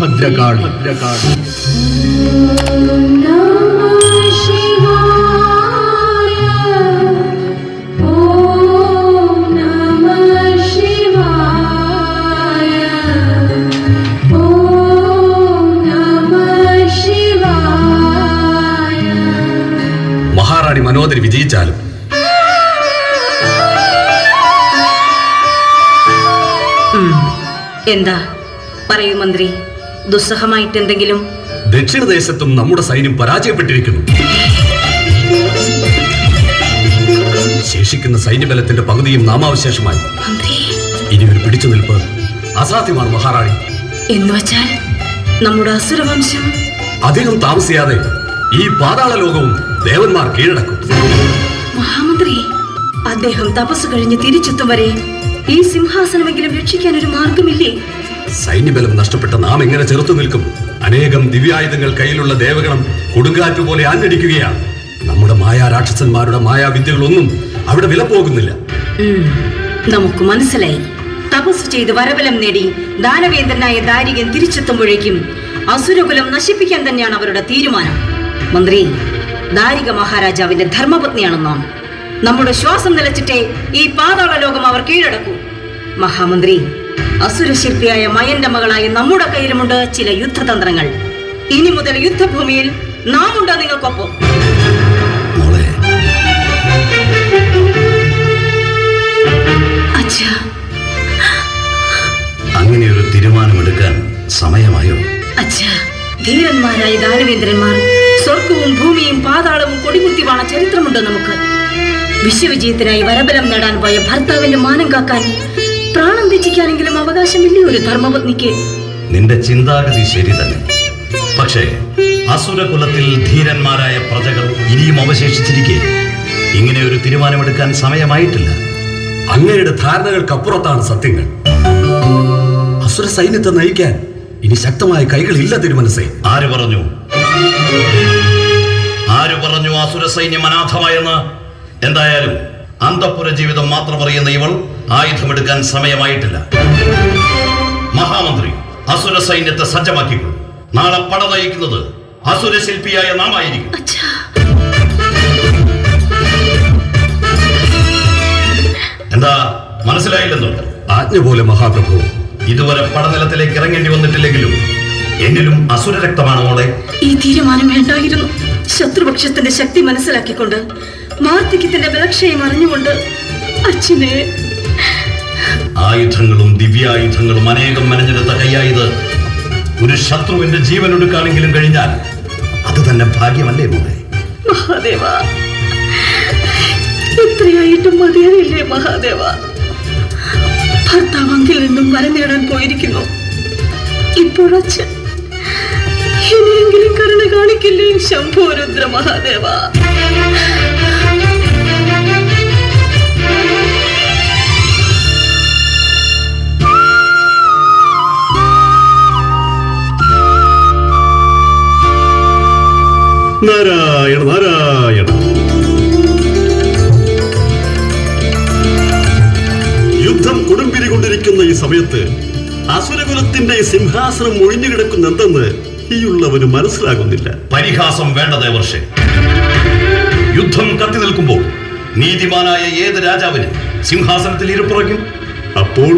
ഭദ്രകാളി. മഹാറാണി മനോദരി വിജയിച്ചാലും എന്താ പറയൂ മന്ത്രി, ദുസ്സഹമായിട്ട് എന്തെങ്കിലും? ദക്ഷിണദേശത്തും നമ്മുടെ സൈന്യം പരാജയപ്പെട്ടിരിക്കുന്നു. ശേഷിക്കുന്ന സൈന്യബലത്തിന്റെ പകുതിയും നാമാവശേഷമായി. ഇനി ഒരു പിടിച്ചു നിൽപ്പ് അസാധ്യമാണ് മഹാറാണി. എന്നുവച്ചാൽ നമ്മുടെ അസുരവംശം അധികം താമസിയാതെ ഈ പാതാള ലോകവും ദേവന്മാർ കീഴടക്കും. മഹാമന്ത്രി, അദ്ദേഹം തപസ് കഴിഞ്ഞ് തിരിച്ചെത്തും വരെ ഈ സിംഹാസനമെങ്കിലും രക്ഷിക്കാൻ ഒരു മാർഗമില്ലേ? സൈന്യബലം നഷ്ടപ്പെട്ട നാം എങ്ങനെ ചെറുത്തു നിൽക്കും? അനേകം ദിവ്യായുധങ്ങൾ കയ്യിലുള്ള ദേവഗണം കൊടുങ്കാറ്റ് പോലെ ആഞ്ഞടിക്കുകയാണ്. നമ്മുടെ മായാരാക്ഷസന്മാരുടെ മായാവിദ്യകളൊന്നും അവിടെ വില പോകുന്നില്ല. നമുക്ക് മനസ്സിലായി. തപസ് ചെയ്ത് വരബലം നേടി ദാനവേന്ദ്രനായ ദാരികൻ തിരിച്ചെത്തുമ്പോഴേക്കും അസുരകുലം നശിപ്പിക്കാൻ തന്നെയാണ് അവരുടെ തീരുമാനം. മന്ത്രി, ദാരിക മഹാരാജാവിന്റെ ധർമ്മപത്നിയാണ് നാം. നമ്മുടെ ശ്വാസം നിലച്ചിട്ടേ ഈ പാതാള ലോകം അവർ കീഴടക്കൂ. മഹാമന്ത്രി, അസുരശില്പിയായ മയന്റെ മകളായ നമ്മുടെ കയ്യിലുമുണ്ട് ചില യുദ്ധതന്ത്രങ്ങൾ. ഇനി മുതൽ യുദ്ധഭൂമിയിൽ നാം ഉണ്ട് നിങ്ങൾക്കൊപ്പം. അച്ഛാ, അങ്ങനെ ഒരു തീരുമാനമെടുക്കാൻ സമയമായോ? അച്ഛാ, ധീരന്മാരായ ദാനവേന്ദ്രന്മാർ സ്വർഗവും ഭൂമിയും പാതാളവും കൊടികുത്തി വാണ ചരിത്രമുണ്ട് നമുക്ക്. വിശ്വവിജയത്തിനായി വരബലം നേടാൻ പോയ ഭർത്താവിന്റെ മാനം കാക്കാൻ പ്രാണം ത്യജിക്കാനെങ്കിലും അവകാശമില്ലേ ഒരു ധർമ്മപത്നിക്ക്? നിന്റെ ചിന്താഗതി ശരി തന്നെ. പക്ഷേ അസുരകുലത്തിൽ ധീരന്മാരായ പ്രജകൾ ഇനിയും അവശേഷിച്ചിരിക്കെ ഇങ്ങനെ ഒരു തീരുമാനമെടുക്കാൻ സമയമായിട്ടില്ല. അങ്ങയുടെ ധാരണകൾക്കപ്പുറത്താണ് സത്യങ്ങൾ. അസുര സൈന്യത്തെ നയിക്കാൻ ഇനി ശക്തമായ കൈകളില്ല തിരുമനസേ. ആര് പറഞ്ഞു അസുര സൈന്യം അനാഥമായെന്ന്? എന്തായാലും അന്തഃപുര ജീവിതം മാത്രം അറിയുന്ന ഇവൾ ആയുധമെടുക്കാൻ സമയമായിട്ടില്ല. മഹാമന്ത്രി, അസുര സൈന്യത്തെ സജ്ജമാക്കിക്കൊള്ളു. നാളെ പട നയിക്കുന്നത് അസുരശില്പിയായ നാം ആയിരിക്കും. എന്താ മനസ്സിലായില്ലെന്നോ? ആജ്ഞ പോലെ മഹാപ്രഭു. ഇതുവരെ പടനിലത്തിലേക്ക് ഇറങ്ങേണ്ടി വന്നിട്ടില്ലെങ്കിലും എന്നിലും അസുര രക്തമാണ് മോളെ. ഈ തീരുമാനം വേണ്ടായിരുന്നു. ശത്രുപക്ഷത്തിന്റെ ശക്തി മനസ്സിലാക്കിക്കൊണ്ട് മാർത്തികത്തിന്റെ ബലക്ഷയം അറിഞ്ഞുകൊണ്ട് അച്ഛനെ ആയുധങ്ങളും ദിവ്യായുധങ്ങളും അനേകം മെനഞ്ഞെടുത്ത കൈയായത് ഒരു ശത്രുവിന്റെ ജീവൻ എടുക്കാനെങ്കിലും കഴിഞ്ഞാൽ അത് തന്നെ ഭാഗ്യമല്ലേ മോളെ? മഹാദേവ, എത്രയായിട്ടും മതിയായില്ലേ മഹാദേവ? ഭർത്താവങ്കിൽ നിന്നും വരം നേടാൻ പോയിരിക്കുന്നു. ഇപ്പോഴച്ഛൻ ഇനിയെങ്കിലും കരുണ കാണിക്കില്ലേ ശംഭോ രുദ്ര മഹാദേവ? നാരായണ നാരായണ. യുദ്ധം കൊടുമ്പിരി കൊണ്ടിരിക്കുന്ന ഈ സമയത്ത് അസുരകുലത്തിന്റെ സിംഹാസനം ഒഴിഞ്ഞു കിടക്കുന്ന എന്തെന്ന് ഈയുള്ളവന് മനസ്സിലാകുന്നില്ല. പരിഹാസം വേണ്ട ദേവർഷേ. യുദ്ധം കത്തി നിൽക്കുമ്പോൾ നീതിമാനായ ഏത് രാജാവിന് സിംഹാസനത്തിൽ ഇരിപ്പുറയ്ക്കും? അപ്പോൾ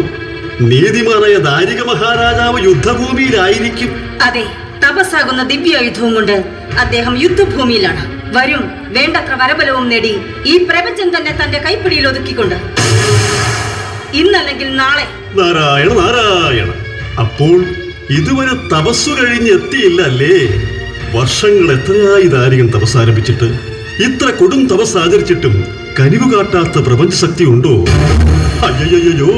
നീതിമാനായ ദാരിക മഹാരാജാവ് യുദ്ധഭൂമിയിലായിരിക്കും. അതെ, തപസ്സാകുന്ന ദിവ്യായുധവും കൊണ്ട് അദ്ദേഹം യുദ്ധഭൂമിയിലാണ്. വരും, വേണ്ടത്ര വരബലവും നേടി ഈ പ്രപഞ്ചം തന്നെ തന്റെ കൈപ്പിടിയിൽ ഒതുക്കിക്കൊണ്ട് ഇന്നല്ലെങ്കിൽ നാളെ. നാരായണ നാരായണ. അപ്പോൾ ഇതുവരെ തപസ്സു കഴിഞ്ഞ് എത്തിയില്ല അല്ലേ? വർഷങ്ങൾ എത്രയായി ദാരികൻ തപസ് ആരംഭിച്ചിട്ട്? ഇത്ര കൊടും തപസ് ആചരിച്ചിട്ടും കനിവ് കാട്ടാത്ത പ്രപഞ്ചശക്തി ഉണ്ടോ? അയ്യോ,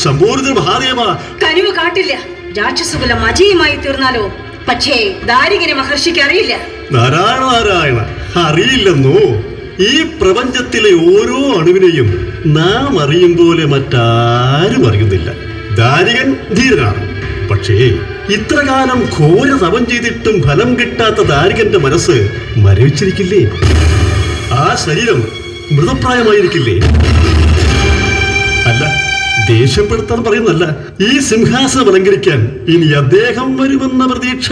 ശംഭോരുദ്ര മഹാദേവ, കനിവ് കാട്ടില്ല. രാക്ഷസകുലം അജയമായി തീർന്നാലോ? പക്ഷേ ദാരികനെ മഹർഷിക്ക് അറിയില്ല. നാരായണ നാരായണ. അറിയില്ലെന്നോ? ഈ പ്രപഞ്ചത്തിലെ ഓരോ അണുവിനെയും നാം അറിയും പോലെ മറ്റാരും അറിയുന്നില്ല. ദാരികൻ ധീരനാണ്. പക്ഷേ ഇത്രകാലം ഘോര തപം ചെയ്തിട്ടും ഫലം കിട്ടാത്ത ദാരികന്റെ മനസ്സ് മരവിച്ചിരിക്കില്ലേ? ആ ശരീരം മൃതപ്രായമായിരിക്കില്ലേ? അല്ല, ദേഷ്യപ്പെടുത്താൻ പറയുന്നല്ല, ഈ സിംഹാസനം അലങ്കരിക്കാൻ ഇനി അദ്ദേഹം വരുമെന്ന പ്രതീക്ഷ.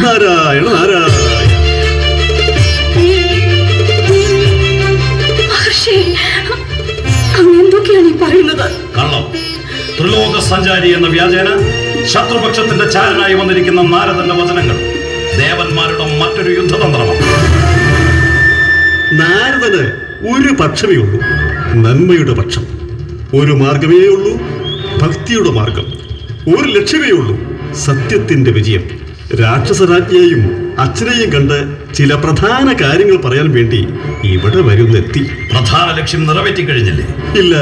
നാരായണ നാരായണ. എന്തൊക്കെയാണ് ഈ പറയുന്നത്? കള്ളം. ത്രിലോക സഞ്ചാരി എന്ന വ്യാജേന ശത്രുപക്ഷത്തിന്റെ ചാരനായി വന്നിരിക്കുന്ന നാരദന്റെ വചനങ്ങൾ ദേവന്മാരുടെ മറ്റൊരു യുദ്ധതന്ത്രമാണ്. നാരദന് ഒരു പക്ഷമേ ഉള്ളൂ, നന്മയുടെ പക്ഷം. ഒരു മാർഗമേ ഉള്ളൂ, ഭക്തിയുടെ മാർഗം. ഒരു ലക്ഷ്യമേ ഉള്ളൂ, സത്യത്തിന്റെ വിജയം. രാക്ഷസരാജ്ഞിയെയും അച്ഛനെയും കണ്ട് ചില പ്രധാന കാര്യങ്ങൾ പറയാൻ വേണ്ടി ഇവിടെ വരുന്നെത്തി. പ്രധാന ലക്ഷ്യം നിറവേറ്റി കഴിഞ്ഞില്ലേ? ഇല്ല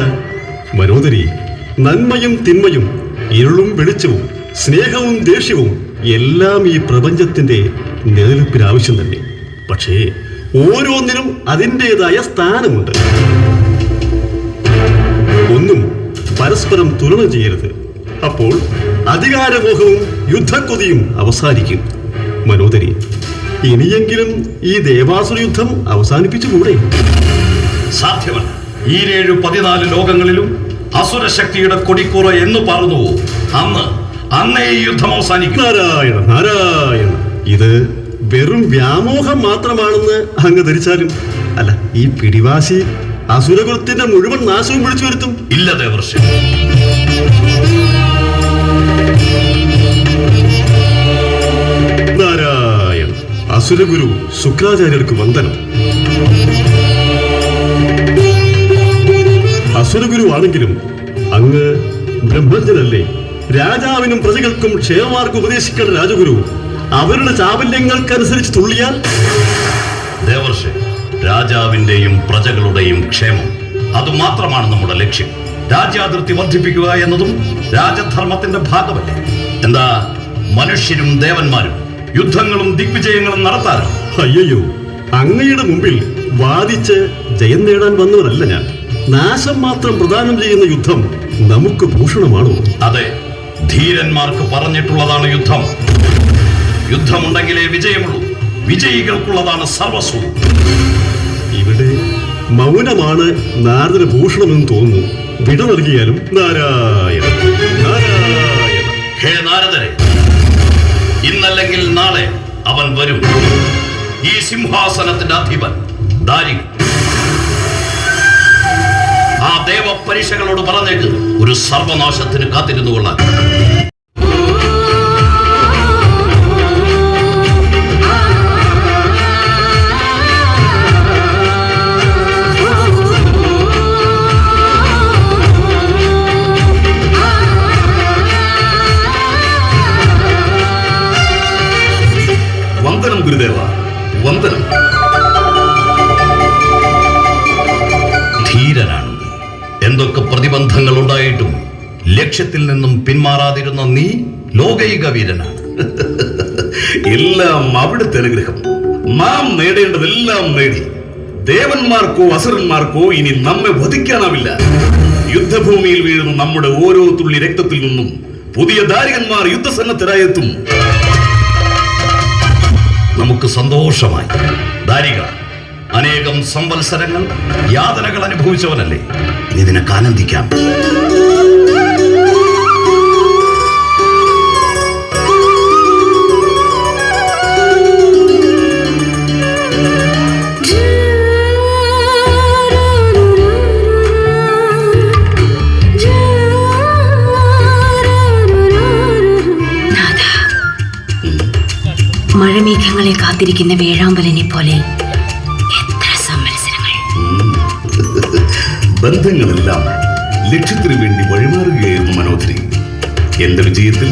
മനോദരി, നന്മയും തിന്മയും, ഇരുളും വെളിച്ചവും, സ്നേഹവും ദേഷ്യവും എല്ലാം ഈ പ്രപഞ്ചത്തിന്റെ നിലനിൽപ്പിന് ആവശ്യം തന്നെ. പക്ഷേ ഓരോന്നിനും അതിൻ്റെതായ സ്ഥാനമുണ്ട്. ഒന്നും പരസ്പരം തുലനം ചെയ്യരുത്. അപ്പോൾ അധികാരമോഹവും യുദ്ധക്കൊതിയും അവസാനിക്കും. മനോദരി, ഇനിയെങ്കിലും ഈ ദേവാസുര യുദ്ധം അവസാനിപ്പിച്ചുകൂടെ? സാധ്യമല്ല. ഈ 14 ലോകങ്ങളിലും അസുരശക്തിയുടെ കൊടിക്കൂറ എന്ന് പറഞ്ഞുവോ അന്നേ ഈ യുദ്ധം അവസാനിക്കും. നാരായണ നാരായണ. ഇത് വെറും വ്യാമോഹം മാത്രമാണെന്ന് അങ്ങ് ധരിച്ചാലും, അല്ല, ഈ പിടിവാശി അസുരകുലത്തിന്റെ മുഴുവൻ നാശവും വിളിച്ചു വരുത്തും. ഇല്ല ദേവർഷി. നാരായണ. അസുരഗുരു ശുക്രാചാര്യർക്ക് വന്ദനം. അസുരഗുരു ആണെങ്കിലും അങ്ങ് ബ്രഹ്മജ്ഞനല്ലേ? രാജാവിനും പ്രജകൾക്കും ക്ഷേമമാർഗം ഉപദേശിക്കേണ്ട രാജഗുരു അവരുടെ ചാബല്യങ്ങൾക്കനുസരിച്ച് തുള്ളിയാൽ? ദേവർഷി, രാജാവിന്റെയും പ്രജകളുടെയും ക്ഷേമം അതുമാത്രമാണ് നമ്മുടെ ലക്ഷ്യം. രാജ്യാതിർത്തി വർദ്ധിപ്പിക്കുക എന്നതും രാജധർമ്മത്തിന്റെ ഭാഗമല്ലേ? എന്താ മനുഷ്യരും ദേവന്മാരും യുദ്ധങ്ങളും ദിഗ്വിജയങ്ങളും നടത്താനോ? അയ്യോ, അങ്ങയുടെ മുമ്പിൽ വാദിച്ച് ജയം നേടാൻ വന്നവനല്ല ഞാൻ. നാശം മാത്രം പ്രദാനം ചെയ്യുന്ന യുദ്ധം നമുക്ക് ഭൂഷണമാണോ? അതെ, ധീരന്മാർക്ക് പറഞ്ഞിട്ടുള്ളതാണ് യുദ്ധം. യുദ്ധമുണ്ടെങ്കിലേ വിജയമുള്ളൂ. വിജയികൾക്കുള്ളതാണ് സർവസ്വം. ഇവിടെ മൗനമാണ് നാരദന് ഭൂഷണമെന്ന് തോന്നുന്നു. വിട നൽകിയാലും. നാരായണ നാരായണ. ഹേ നാരദരെ, ഇന്നല്ലെങ്കിൽ നാളെ അവൻ വരും. ഈ സിംഹാസനത്തിന്റെ അധിപൻ ദാരികൻ. ആ ദേവപരീക്ഷകളോട് പറഞ്ഞേക്ക് ഒരു സർവനാശത്തിന് കാത്തിരുന്നു കൊള്ളാൻ. വന്ദനം ഗുരുദേവ, വന്ദനം. ധീരനാണ്. എന്തൊക്കെ പ്രതിബന്ധങ്ങൾ ഉണ്ടായിട്ടും ലക്ഷ്യത്തിൽ നിന്നും പിന്മാറാതിരുന്ന നീ ലോകൈക വീരനാണ്. എല്ലാം അവിടുത്തെ അനുഗ്രഹം. നാം നേടേണ്ടതെല്ലാം നേടി. ദേവന്മാർക്കോ അസുരന്മാർക്കോ ഇനി നമ്മെ വധിക്കാനാവില്ല. യുദ്ധഭൂമിയിൽ വീഴുന്ന നമ്മുടെ ഓരോ തുള്ളി രക്തത്തിൽ നിന്നും പുതിയ ദാരികന്മാർ യുദ്ധസന്നദ്ധരായെത്തും. നമുക്ക് സന്തോഷമായി. ദാരിക, അനേകം സംവത്സരങ്ങൾ യാതനകൾ അനുഭവിച്ചവനല്ലേ? ഇനി നിനക്ക് ആനന്ദിക്കാം. മഴമേഘങ്ങളെ കാത്തിരിക്കുന്ന വേഴാമ്പലിനെ പോലെ എത്ര സംവത്സരങ്ങൾ. ബന്ധങ്ങളെല്ലാം ലക്ഷ്യത്തിനു വേണ്ടി വഴിമാറുകയായിരുന്നു മനോധരി. എന്റെ വിജയത്തിൽ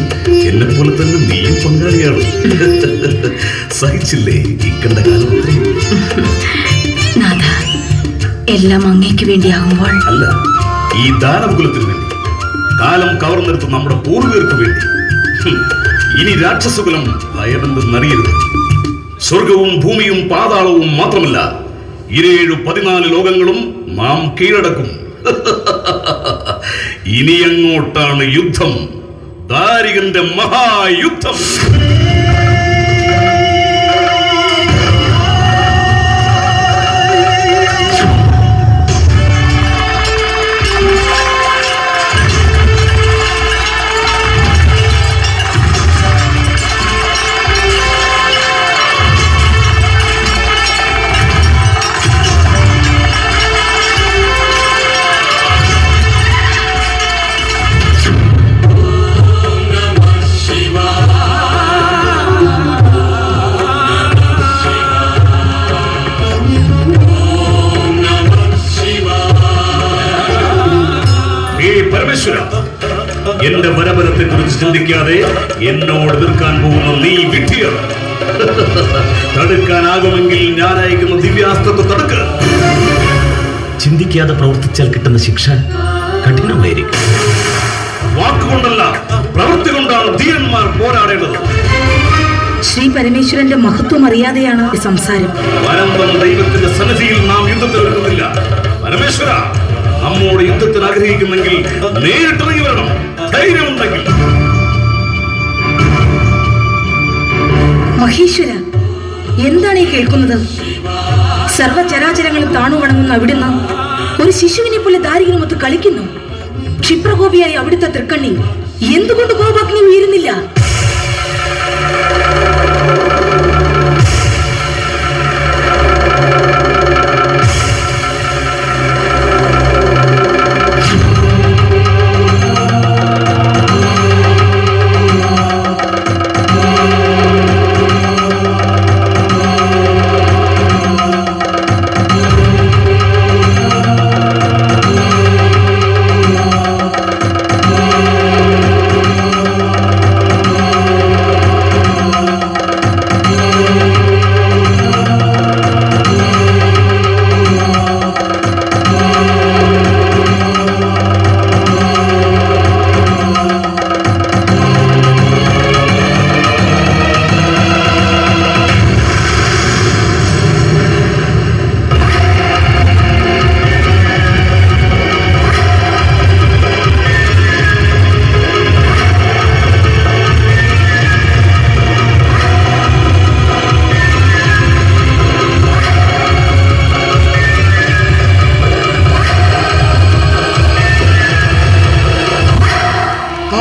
എന്നെ പോലെ തന്നെ നീയും പങ്കാളിയാണ്. സഹിച്ചില്ലേ ഇക്കണ്ട കാലം? നാഥ, എല്ലാം അങ്ങേക്ക് വേണ്ടിയാകുമ്പോൾ അല്ല, ഈ ദാനവകുലത്തിന് വേണ്ടി, കാലം കവർന്നെടുത്ത് നമ്മുടെ പൂർവികർക്ക് വേണ്ടി. ഇനി രാക്ഷസകുലം ഭയമെന്തെന്നറിയരുത്. സ്വർഗവും ഭൂമിയും പാതാളവും മാത്രമല്ല, 14 ലോകങ്ങളും നാം കീഴടക്കും. ഇനി അങ്ങോട്ടാണ് യുദ്ധം, ദാരികന്റെ മഹായുദ്ധം. പരമേശ്വര, എന്റെ വരവരത്തെ കുറിച്ച് ചിന്തിക്കാതെ എന്നോട് എതിർക്കാൻ പോകുന്ന നീ വിഡ്ഢിയാണ്. തടുക്കാനാകുമെങ്കിൽ ഞാൻ അയക്കുന്ന ദിവ്യാസ്ത്രത്തെ തടുക്ക. ചിന്തിക്കാതെ പ്രവർത്തിച്ചാൽ കിട്ടുന്ന ശിക്ഷ കഠിനമായിരിക്കും. വാക്കുകൊണ്ടല്ല, പ്രവൃത്തി കൊണ്ടാണ് ധീരന്മാർ പോരാടേണ്ടത്. ശ്രീ പരമേശ്വരന്റെ മഹത്വം അറിയാതെയാണ് ഈ സംസാരം. വരന്തം ദൈവത്തിന്റെ സന്നിധിയിൽ നാം യുദ്ധത്തിൽ ഒരുക്കുന്നില്ല. പരമേശ്വര, നമ്മോട് യുദ്ധത്തിൽ ആഗ്രഹിക്കുന്നെങ്കിൽ നേരിട്ടിറങ്ങി വരണം, ധൈര്യമുണ്ടെങ്കിൽ. മഹേശ്വര, എന്താണ് ഈ കേൾക്കുന്നത്? സർവചരാചരങ്ങളും താണു വണങ്ങുന്ന അവിടുന്ന് ഒരു ശിശുവിനെ പോലെ ദാരികനുമൊത്ത് കളിക്കുന്നു. ക്ഷിപ്രകോപിയായി അവിടുത്തെ തൃക്കണ്ണി എന്തുകൊണ്ട് കോപാഗ്നി ഉയരുന്നില്ല?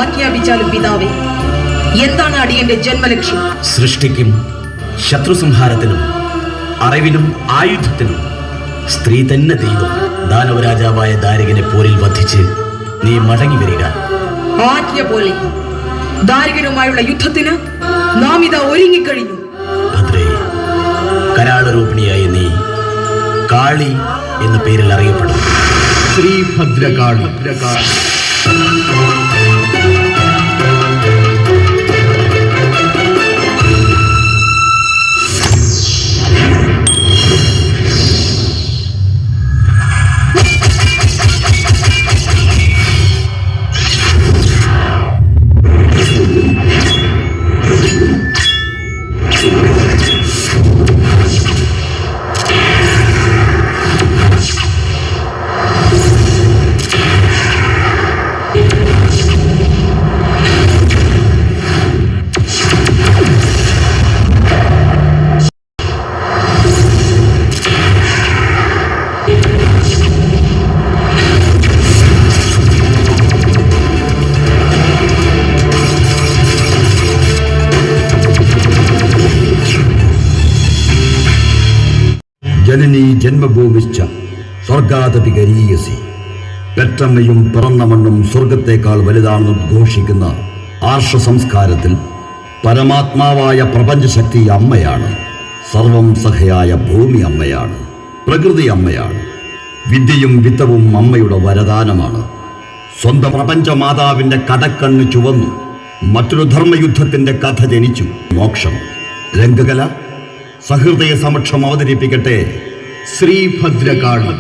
ആജ്ഞാപിച്ചാലും പിതാവേ, എന്താണ് അടിയന്റെ ജന്മലക്ഷ്യം? സൃഷ്ടിക്കും ശത്രുസംഹാരത്തിനും അറിവിനും ആയുധത്തിനും സ്ത്രീ തന്നെ ദൈവം. ദാനവരാജാവായ ദാരികനെ പോരിൽ വധിച്ച് നീ മടങ്ങി വരിക. ആജ്ഞ പോലെ. ദാരികനുമായുള്ള യുദ്ധത്തിന് നാം ഇതാ ഒരുങ്ങിക്കഴിഞ്ഞു. ഭദ്രേ, കരാളരൂപിണിയായ നീ കാളി എന്ന പേരിൽ അറിയപ്പെടും. ശ്രീ ഭദ്രകാളി. ജനനീ ജന്മഭൂമിശ്ച സ്വർഗാദപി ഗരീയസി. പെറ്റമ്മയും പിറന്ന മണ്ണും സ്വർഗത്തേക്കാൾ വലുതാണെന്ന് ഉദ്ഘോഷിക്കുന്ന ആർഷ സംസ്കാരത്തിൽ പരമാത്മാവായ പ്രപഞ്ചശക്തി അമ്മയാണ്. സർവം സഹയായ ഭൂമി അമ്മയാണ്. പ്രകൃതി അമ്മയാണ്. വിദ്യയും വിത്തവും അമ്മയുടെ വരദാനമാണ്. സ്വന്തം പ്രപഞ്ചമാതാവിന്റെ കടക്കണ്ണ് ചുവന്നു. മറ്റൊരു ധർമ്മയുദ്ധത്തിന്റെ കഥ ജനിച്ചു. മോക്ഷം. രംഗകല സഹൃദയ സമക്ഷം അവതരിപ്പിക്കട്ടെ ശ്രീ ഭദ്രകാളി.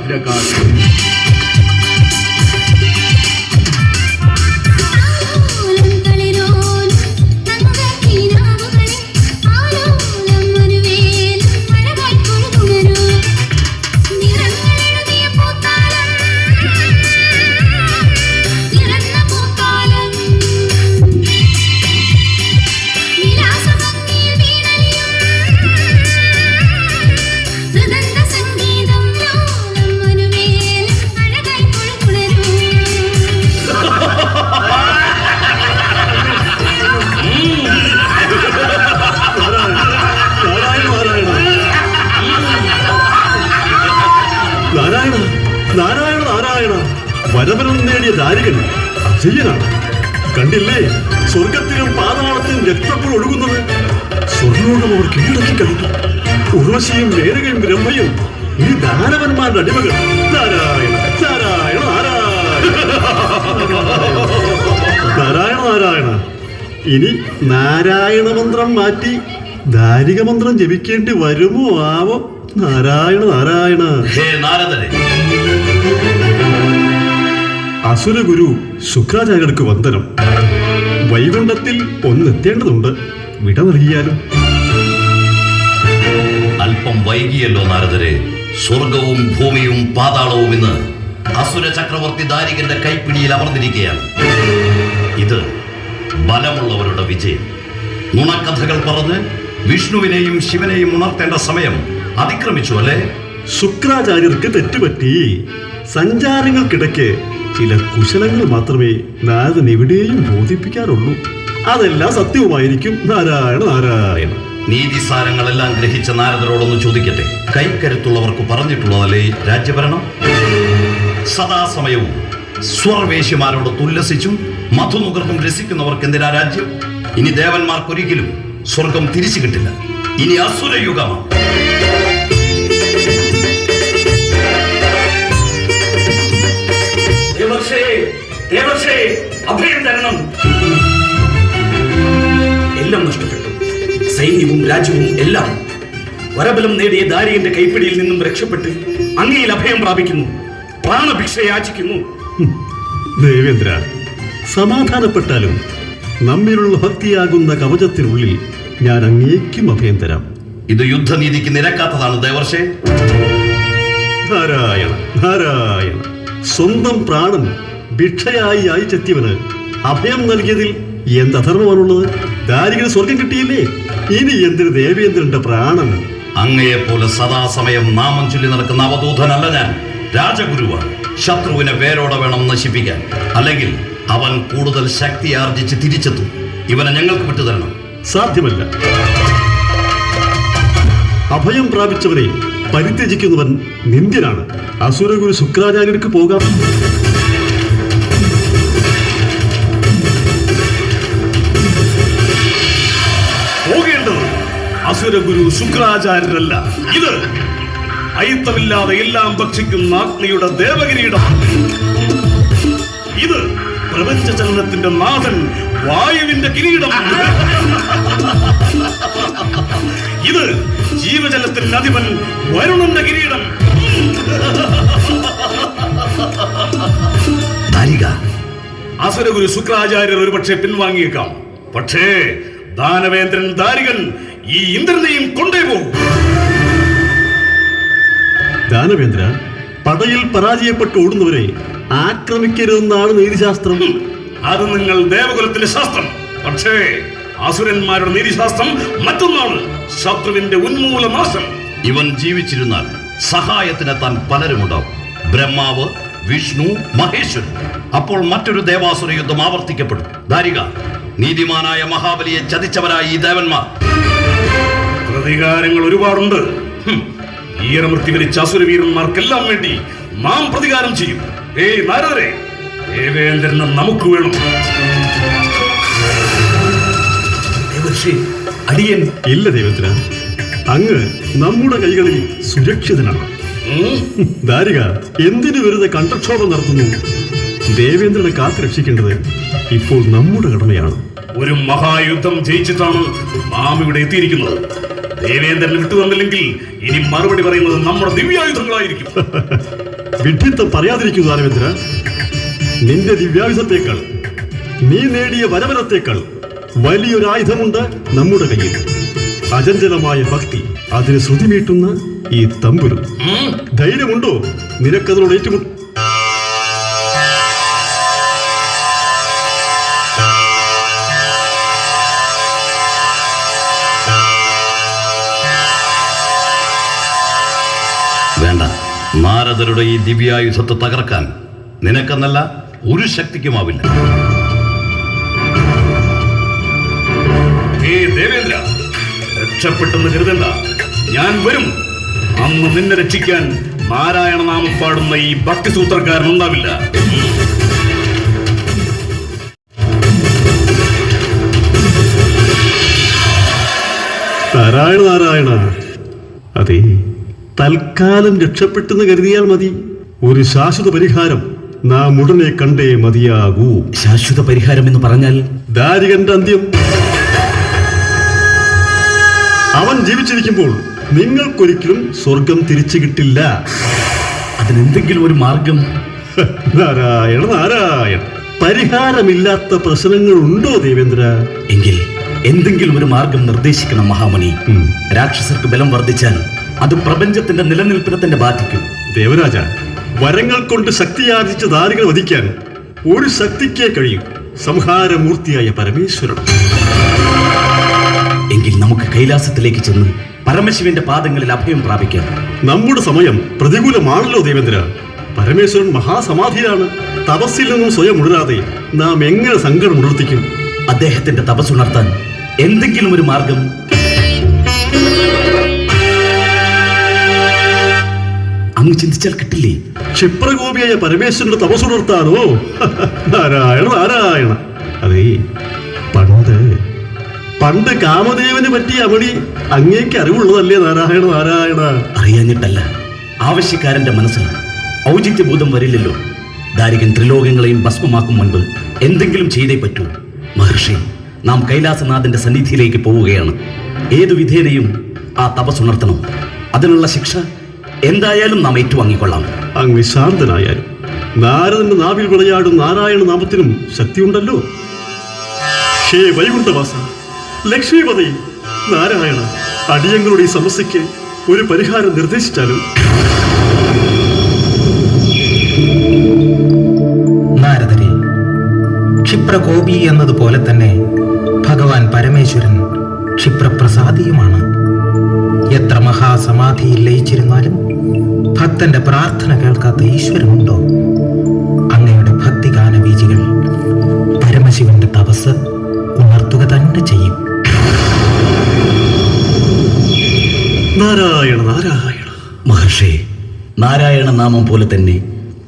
നാരായണ നാരായണ, വരവരം നേടിയ ദാരികൻ അജയ്യനാണ്. കണ്ടില്ലേ, സ്വർഗത്തിലും പാതാളത്തിലും രക്തപ്പോൾ ഒഴുകുന്നത്. സ്വർലോകം അവർ കീഴടക്കി കഴിഞ്ഞു. ഉർവശിയും മേനകയും ബ്രഹ്മയും ഈ ദാനവന്മാരുടെ അടിമകൾ. നാരായണ നാരായണ നാരായണ. നാരായണ നാരായണ. ഇനി നാരായണ മന്ത്രം മാറ്റി ദാരിക മന്ത്രം ജപിക്കേണ്ടി വരുമോ ആവോ? നാരായണ നാരായണ. ഹേ നാരദരെ, അസുരഗുരു ശുക്രാചാര്യർക്ക് വന്ദനം. വൈകുണ്ഠത്തിൽ ഒന്നെത്തേണ്ടതുണ്ട്. വിട നൽകിയാലും. അല്പം വൈകിയല്ലോ നാരദരെ. സ്വർഗവും ഭൂമിയും പാതാളവും ഇന്ന് അസുര ചക്രവർത്തി ദാരികന്റെ കൈപ്പിടിയിൽ അമർന്നിരിക്കുകയാണ്. ഇത് ബലമുള്ളവരുടെ വിജയം. നുണക്കഥകൾ പറഞ്ഞ് വിഷ്ണുവിനെയും ശിവനെയും ഉണർത്തേണ്ട സമയം അതിക്രമിച്ചു അല്ലേ? ശുക്രാചാര്യർക്ക് തെറ്റുപറ്റി. സഞ്ചാരങ്ങൾക്കിടയ്ക്ക് ചില കുശലങ്ങൾ മാത്രമേ നാരദൻ എവിടെയും ബോധിപ്പിക്കാറുള്ളൂ. അതെല്ലാം സത്യവുമായിരിക്കും. നാരായണ നാരായണ. നീതിസാരങ്ങളെല്ലാം ഗ്രഹിച്ച നാരദരോടൊന്ന് ചോദിക്കട്ടെ. കൈക്കരുത്തുള്ളവർക്ക് പറഞ്ഞിട്ടുള്ളതല്ലേ രാജ്യഭരണം? സദാസമയവും സ്വർവേശ്യമാരോട് തുല്ലസിച്ചും മധുനുകർന്നും രസിക്കുന്നവർക്ക് എന്തിനാ രാജ്യം? ഇനി ദേവന്മാർക്കൊരിക്കലും സ്വർഗം തിരിച്ചു കിട്ടില്ല. ഇനി അസുരയുഗമാണ്. അഭയം തരണം. എല്ലാം നഷ്ടപ്പെട്ടു. സൈന്യവും രാജ്യവും എല്ലാം. വരബലം നേടിയ ദാരികന്റെ കൈപ്പിടിയിൽ നിന്നും രക്ഷപ്പെട്ട് അങ്ങയിൽ അഭയം പ്രാപിക്കുന്നു. പ്രാണഭിക്ഷ യാചിക്കുന്നു. ദേവേന്ദ്ര, സമാധാനപ്പെട്ടാലും നമ്മിലുള്ള ഭക്തിയാകുന്ന കവചത്തിനുള്ളിൽ ഞാൻ അങ്ങേക്കും അഭയം തരാം. ഇത് യുദ്ധനീതിക്ക് നിരക്കാത്തതാണ് ദേവർഷേ. നാരായണ നാരായണ. സ്വന്തം പ്രാണൻ ഭിക്ഷയായി അയച്ചെത്തിയവന് അഭയം നൽകിയതിൽ എന്തധർമ്മമാണുള്ളത്? ദാരികന് സ്വർഗം കിട്ടിയില്ലേ? ഇനി എന്തിന് ദേവേന്ദ്രന്റെ പ്രാണൻ? അങ്ങയെപ്പോലെ സദാസമയം നാമം ചൊല്ലി നടക്കുന്ന അവധൂതനല്ല ഞാൻ. രാജഗുരുവാണ്. ശത്രുവിനെ വേരോടെ വേണം നശിപ്പിക്കാൻ. അല്ലെങ്കിൽ അവൻ കൂടുതൽ ശക്തി ആർജിച്ച് തിരിച്ചെത്തും. ഇവനെ ഞങ്ങൾക്ക് വിട്ടുതരണം. സാധ്യമല്ല. അഭയം പ്രാപിച്ചവനെ പരിത്യജിക്കുന്നവൻ നിന്ദ്യനാണ്. അസുരഗുരു ശുക്രാചാര്യർക്ക് പോകാം. പോകേണ്ടത് അസുരഗുരു ശുക്രാചാര്യരല്ല. ഇത് അയിത്തമില്ലാതെ എല്ലാം ഭക്ഷിക്കുന്ന അഗ്നിയുടെ ദേവകിരീടം. ഇത് പ്രപഞ്ച ചലനത്തിന്റെ നാഥൻ വായുവിന്റെ കിരീടം. ഇത് ജീവജലത്തിന്റെ അധിപൻ വരുണന്റെ കിരീടം. അസുരഗുരു ശുക്രാചാര്യർ ഒരുപക്ഷെ പിൻവാങ്ങിയേക്കാം. പക്ഷേ ദാനവേന്ദ്രൻ ദാരികൻ ഈ ഇന്ദ്രനെയും കൊണ്ടേ പോകും. ദാനവേന്ദ്ര, പടയിൽ പരാജയപ്പെട്ട് ഓടുന്നവരെ ആക്രമിക്കരുതെന്നാണ് നീതിശാസ്ത്രം. അത് നിങ്ങൾ ദേവകുലത്തിന്റെ ശാസ്ത്രം. പക്ഷേ അസുരന്മാരുടെ നീതിശാസ്ത്രം മറ്റൊന്നാണ്. ശത്രുവിന്റെ ഉന്മൂലനാശം. ഇവൻ ജീവിച്ചിരുന്നാൽ സഹായത്തിനെത്താൻ പലരുമുണ്ടാവും. ബ്രഹ്മാവ്, വിഷ്ണു, മഹേശ്വരൻ. അപ്പോൾ മറ്റൊരു ദേവാസുര യുദ്ധം ആവർത്തിക്കപ്പെടും. ദാരിക, നീതിമാനായ മഹാബലിയെ ചതിച്ചവരായി ഈ ദേവന്മാർ. പ്രതികാരങ്ങൾ ഒരുപാടുണ്ട്. ഈറമൃത്തി വരിച്ച അസുരവീരന്മാർക്കെല്ലാം വേണ്ടി നാം പ്രതികാരം ചെയ്യും. നാരദരെ, ദേവേന്ദ്രനെ നമുക്ക് വേണം. അടിയൻ ഇല്ല ദേവേന്ദ്ര, അങ്ങ് നമ്മുടെ കൈകളിൽ സുരക്ഷിതനാണ്. ദാരിക, എന്തിനു വെറുതെ കണ്ഠക്ഷോഭം നടത്തുന്നു? ദേവേന്ദ്രനെ കാത്തു രക്ഷിക്കേണ്ടത് ഇപ്പോൾ നമ്മുടെ കടമയാണ്. ഒരു മഹായുദ്ധം ജയിച്ചിട്ടാണ് നാം ഇവിടെ എത്തിയിരിക്കുന്നത്. ദേവേന്ദ്രനെ വിട്ടുതന്നില്ലെങ്കിൽ ഇനി മറുപടി പറയുന്നത് നമ്മുടെ ദിവ്യായുധങ്ങളായിരിക്കും. വിഡ്ഢിത്തം പറയാതിരിക്കൂ ദാനവേന്ദ്ര. നിന്റെ ദിവ്യായുധത്തേക്കാൾ, നീ നേടിയ വരവരത്തേക്കാൾ വലിയൊരു ആയുധമുണ്ട് നമ്മുടെ കയ്യിൽ. അചഞ്ചലമായ ഭക്തി, അതിന് ശ്രുതിമീട്ടുന്ന ഈ തമ്പുരു. ധൈര്യമുണ്ടോ നിനക്കതിനോട് ഏറ്റുമുട്ട? വേണ്ട. നാരദരുടെ ഈ ദിവ്യായുധത്തെ തകർക്കാൻ നിനക്കെന്നല്ല ഒരു ശക്തിക്കുമാവില്ല. ദേവേന്ദ്ര, രക്ഷപ്പെട്ടെന്ന് കരുതണ്ട. ഞാൻ വരും. അന്ന് നിന്നെ രക്ഷിക്കാൻ നാരായണ നാമം പാടുന്ന ഈ ഭക്തിസൂത്രക്കാരൻ ഉണ്ടാവില്ല. നാരായണ നാരായണ. അതെ, തൽക്കാലം രക്ഷപ്പെട്ടെന്ന് കരുതിയാൽ മതി. ഒരു ശാശ്വത പരിഹാരം നാം ഉടനെ കണ്ടേ മതിയാകൂ. ശാശ്വത പരിഹാരം എന്ന് പറഞ്ഞാൽ ദാരികന്റെ അന്ത്യം. അവൻ ജീവിച്ചിരിക്കുമ്പോൾ നിങ്ങൾക്കൊരിക്കലും സ്വർഗം തിരിച്ചു കിട്ടില്ല. അതിനെന്തെങ്കിലും ഒരു മാർഗം? നാരായണ നാരായണ, പരിഹാരമില്ലാത്ത പ്രശ്നങ്ങളുണ്ടോ ദേവേന്ദ്ര? എങ്കിൽ എന്തെങ്കിലും ഒരു മാർഗം നിർദ്ദേശിക്കണം മഹാമുനി. രാക്ഷസർക്ക് ബലം വർദ്ധിച്ചാൽ അത് പ്രപഞ്ചത്തിന്റെ നിലനിൽപ്പിനെ തന്നെ ബാധിക്കും. ദേവരാജ, വരങ്ങൾ കൊണ്ട് ശക്തിയാർജിച്ച ദാരികളെ വധിക്കാൻ ഒരു ശക്തിക്കേ കഴിയും, സംഹാരമൂർത്തിയായ പരമേശ്വരൻ. എങ്കിൽ നമുക്ക് കൈലാസത്തിലേക്ക് ചെന്ന് പരമശിവന്റെ പാദങ്ങളിൽ അഭയം പ്രാപിക്കാം. നമ്മുടെ സമയം പ്രതികൂലമാണല്ലോ ദേവേന്ദ്ര. പരമേശ്വരൻ മഹാസമാധിയാണ്. തപസ്സിൽ നിന്നും സ്വയം ഉണരാതെ നാം എങ്ങനെ സങ്കടം ഉണർത്തിക്കും? അദ്ദേഹത്തിന്റെ തപസ്സുണർത്താൻ എന്തെങ്കിലും ഒരു മാർഗം? അങ്ങ് ചിന്തിച്ചാൽ കിട്ടില്ലേ? ക്ഷിപ്രകോപിയായ പരമേശ്വരന്റെ തപസ്സുണർത്താനോ? നാരായണ നാരായണ. അതേ, പണ്ട് കാമദേവന് പറ്റിയ അമളി അങ്ങേക്ക് അറിവുള്ളതല്ലേ നാരായണ നാരായണ? അറിയാഞ്ഞിട്ടല്ല, ആവശ്യക്കാരന്റെ മനസ്സിൽ ഔചിത്യബോധം വരില്ലല്ലോ. ദാരികൻ ത്രിലോകങ്ങളെയും ഭസ്മമാക്കും മുൻപ് എന്തെങ്കിലും ചെയ്തേ പറ്റൂ. മഹർഷി, നാം കൈലാസനാഥന്റെ സന്നിധിയിലേക്ക് പോവുകയാണ്. ഏതു വിധേനയും ആ തപസ്സുണർത്തണം. അതിനുള്ള ശിക്ഷ എന്തായാലും നാം ഏറ്റുവാങ്ങിക്കൊള്ളാം. അങ്ങ് ശാന്തനായാലും നാരദന്റെ നാവിൽ വിളയാടും നാരായണ നാമത്തിനും ശക്തിയുണ്ടല്ലോ. ഹേ വൈകുണ്ഠവാസ, ലക്ഷ്മീപതി, നാരായണ, അടിയങ്ങളുടെ ഈ സമസ്യയ്ക്ക് ഒരു പരിഹാരം നിർദ്ദേശിച്ചാലും. നാരദരെ, ക്ഷിപ്രകോപി എന്നതുപോലെ തന്നെ ഭഗവാൻ പരമേശ്വരൻ ക്ഷിപ്രപ്രസാദിയുമാണ്. എത്ര മഹാസമാധിയിൽ ലയിച്ചിരുന്നാലും ഭക്തന്റെ പ്രാർത്ഥന കേൾക്കാത്ത ഈശ്വരനുണ്ടോ? അങ്ങയുടെ ഭക്തിഗാന ബീജികൾ പരമശിവന്റെ തപസ് ഉണർത്തുക തന്നെ ചെയ്യും. നാരായണ നാരായണ. മഹർഷി, നാരായണ നാമം പോലെ തന്നെ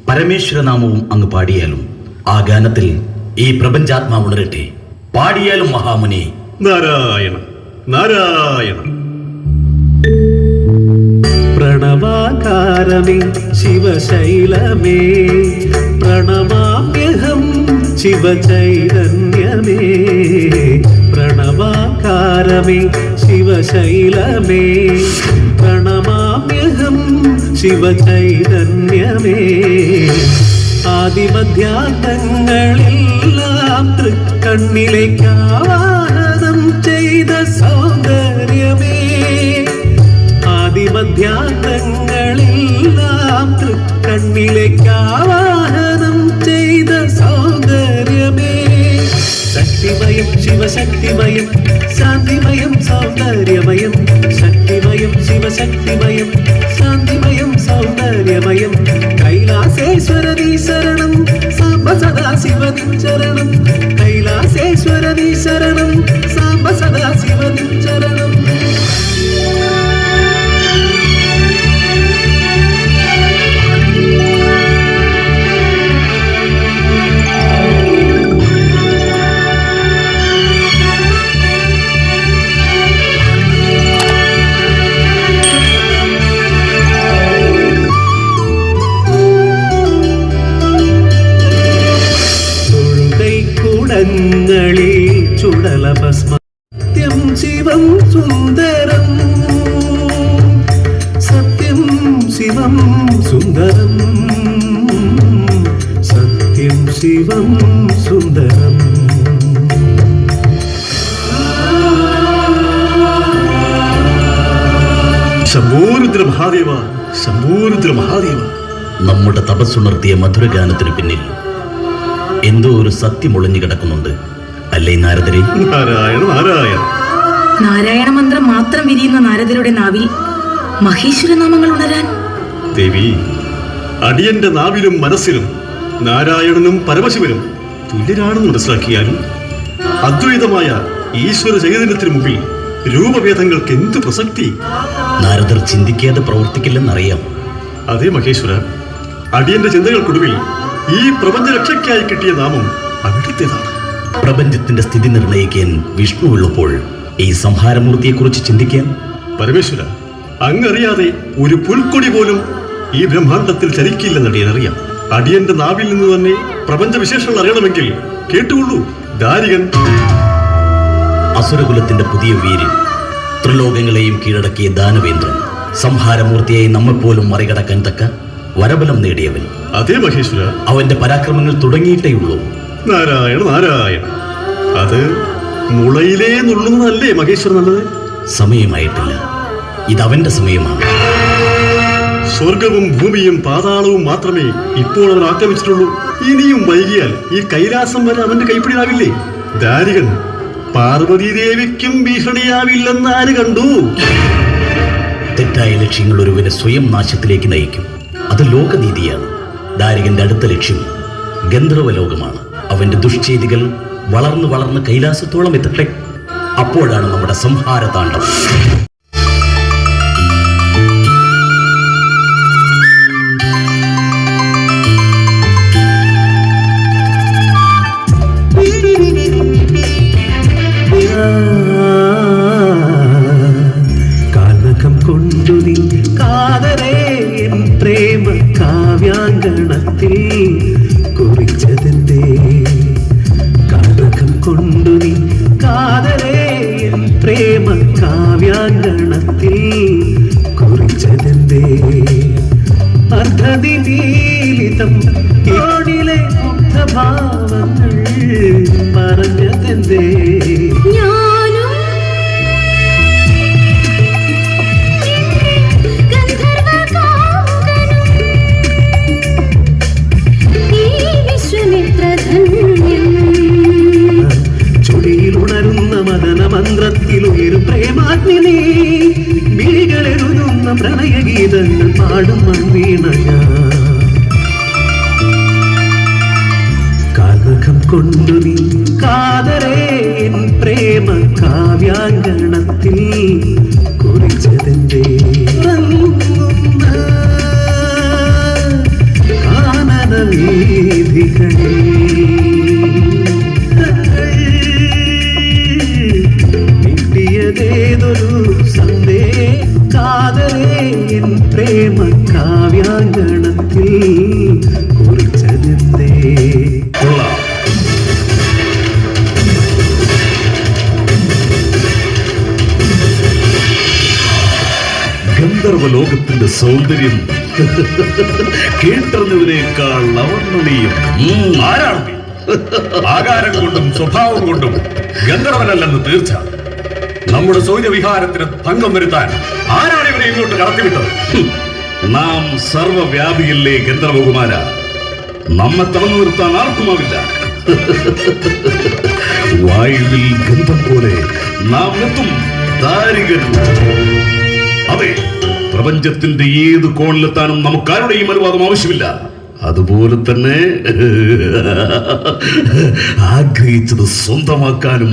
പരമേശ്വര നാമവും അങ്ങ് പാടിയാലും ആ ഗാനത്തിൽ ഈ പ്രപഞ്ചാത്മാവ് ഉണരട്ടെ. പാടിയാലും മഹാമുനി. നാരായണ നാരായണ. പ്രണവാകാരമേ ശിവശൈലമേ, പ്രണമാമ്യഹം ശിവചൈതന്യമേ. പ്രണവാകാരമേ ശിവശൈലമേ, പ്രണമാമ്യഹം ശിവചൈതന്യമേ. ആദിമധ്യാന്തങ്ങളെല്ലാം തൃക്കണ്ണിലേക്കാവാഹനം ചെയ്ത സൗന്ദര്യമേ. ആദിമധ്യാന്തങ്ങളെല്ലാം തൃക്കണ്ണിലേക്കാവാഹനം ചെയ്ത സൗന്ദര്യമേ. ശക്തിമയം ശിവശക്തിമയം, ശാന്തിമയം സൗന്ദര്യമയം. ശക്തിമയം ശിവശക്തിമയം, ശാന്തിമയം സൗന്ദര്യമയം. കൈലാസേശ്വരനീ ശരണം, സാംബ സദാശിവനിൻ ശരണം. കൈലാസേശ്വരനീ ശരണം, സാംബ സദാശിവനിൻ ശരണം. ങ്ങളിൽ ചുടലഭസ്മ സത്യം ശിവം സുന്ദരം. സത്യം ശിവം സുന്ദരം. സത്യം ശിവം സുന്ദരം. ശംഭോരുദ്ര മഹാദേവ, ശംഭോരുദ്ര മഹാദേവ. നമ്മുടെ തപസ്സുണർത്തിയ മധുരഗാനത്തിനു പിന്നിൽ എന്തോ ഒരു സത്യം ഒളിഞ്ഞു കിടക്കുന്നുണ്ട്, അല്ലേ നാരദരെ? നാരായണ നാരായണ. നാരായണ മന്ത്രം മാത്രം വിരിയുന്ന നാരദരുടെ നാവിൽ മഹേശ്വര നാമങ്ങൾ ഉണരാൻ. ദേവി, അടിയന്റെ നാവിലും മനസ്സിലും നാരായണനും പരമശിവനും തുല്യരാണെന്ന് മനസ്സിലാക്കിയാലും അദ്വൈതമായ ഈശ്വര ചൈതന്യത്തിന് മുമ്പിൽ രൂപഭേദങ്ങൾക്ക് എന്ത് പ്രസക്തി? നാരദർ ചിന്തിക്കാതെ പ്രവർത്തിക്കില്ലെന്നറിയാം. അതേ മഹേശ്വര, അടിയന്റെ ചിന്തകൾക്കൊടുവിൽ ഈ പ്രപഞ്ച രക്ഷയ്ക്കായി കിട്ടിയ നാമം അവിടുത്തേതാണ്. പ്രപഞ്ചത്തിന്റെ സ്ഥിതി നിർണയിക്കാൻ വിഷ്ണു ഉള്ളപ്പോൾ ഈ സംഹാരമൂർത്തിയെക്കുറിച്ച് ചിന്തിക്കാൻ? പരമേശ്വര, അങ്ങറിയാതെ ഒരു പുൽക്കൊടി പോലും ഈ ബ്രഹ്മാണ്ടത്തിൽ ചലിക്കില്ലെന്ന് അടിയനറിയാം. അടിയന്റെ നാവിൽ നിന്ന് തന്നെ പ്രപഞ്ച വിശേഷങ്ങൾ അറിയണമെങ്കിൽ കേട്ടുകൊള്ളൂ. ദാരികൻ അസുരകുലത്തിന്റെ പുതിയ വീര്യൻ, ത്രിലോകങ്ങളെയും കീഴടക്കിയ ദാനവേന്ദ്രൻ, സംഹാരമൂർത്തിയായി നമ്മെപ്പോലും മറികടക്കാൻ തക്ക വരബലം നേടിയവൻ. അതേ മഹേശ്വര, അവന്റെ പരാക്രമങ്ങൾ തുടങ്ങിയിട്ടേയുള്ളൂ. നാരായണ നാരായണ. അത് മുളയിലേ നുള്ളുന്നതല്ലേ മഹേശ്വര നല്ലത്? സമയമായിട്ടില്ല, ഇതവന്റെ സമയമാണ്. സ്വർഗവും ഭൂമിയും പാതാളവും മാത്രമേ ഇപ്പോൾ അവൻ ആക്രമിച്ചിട്ടുള്ളൂ. ഇനിയും വൈകിയാൽ ഈ കൈലാസം വരെ അവന്റെ കൈപ്പിടിയാവില്ലേ? ദാരികൻ പാർവതീദേവിക്കും ഭീഷണിയാവില്ലെന്ന് ആര് കണ്ടു? തെറ്റായ ലക്ഷ്യങ്ങൾ ഒരുവനെ സ്വയം നാശത്തിലേക്ക് നയിക്കും. അത് ലോകനീതിയാണ്. ദാരികന്റെ അടുത്ത ലക്ഷ്യം ഗന്ധർവലോകമാണ്. അവന്റെ ദുഷ്ചേതികൾ വളർന്നു വളർന്ന് കൈലാസത്തോളം എത്തട്ടെ. അപ്പോഴാണ് നമ്മുടെ സംഹാരതാണ്ഡവം. കാലകം കൊണ്ടു നീ കാതരേ പ്രേമ കാവ്യാങ്കണത്തിൽ കുറിച്ചതെന്തേ? കാലകം കൊണ്ടു നീ കാതരേ പ്രേമ കാവ്യാങ്കണത്തിൽ കുറിച്ചതെന്തേ? അർദ്ധനിമീലിതം ഇവടിലെ മുഗ്ധഭാവങ്ങൾ പറഞ്ഞതെന്തേ? ചൊടിയിലുണരുന്ന മദനമന്ത്രത്തിലുയരും പ്രേമാഗ്നി നീ, മിഴികളെഴുതുന്ന പ്രണയഗീതങ്ങൾ പാടും മൺവീണ കാലകം കൊണ്ടു നീ കാതരേ പ്രേമ കാവ്യാങ്കണത്തിൽ കുറിച്ചതെന്തേ? കാനന വീഥികളിൽ േതൊരു സന്ദേ കാതരേ പ്രേമ കാവ്യാങ്കണത്തിൽ കുറിച്ചതെന്തേ? ഗന്ധർവലോകത്തിന്റെ സൗന്ദര്യം കേട്ടറിഞ്ഞതിനേക്കാൾ അവർണ്ണനീയം. ആരാണ് നീ? ആകാരം കൊണ്ടും സ്വഭാവം കൊണ്ടും ഗന്ധർവനല്ലെന്ന് തീർച്ച. നമ്മുടെ സൗര്യവിഹാരത്തിന് ഭംഗം വരുത്താൻ ആരാണ് ഇവരെ ഇങ്ങോട്ട് കടത്തിവിട്ടത്? നാം സർവവ്യാപിയല്ലേ ഗന്ധർവകുമാര. നമ്മെ തടഞ്ഞു നിർത്താൻ ആർക്കുമാവില്ല. വായുവിൽ ഗന്ധം പോലെ നാം എത്തും ദാരികൻ. അതെ, പ്രപഞ്ചത്തിന്റെ ഏത് കോണിലെത്താനും നമുക്കാരുടെയും അനുവാദം ആവശ്യമില്ല. അതുപോലെ തന്നെ ആഗ്രഹിച്ചത് സ്വന്തമാക്കാനും.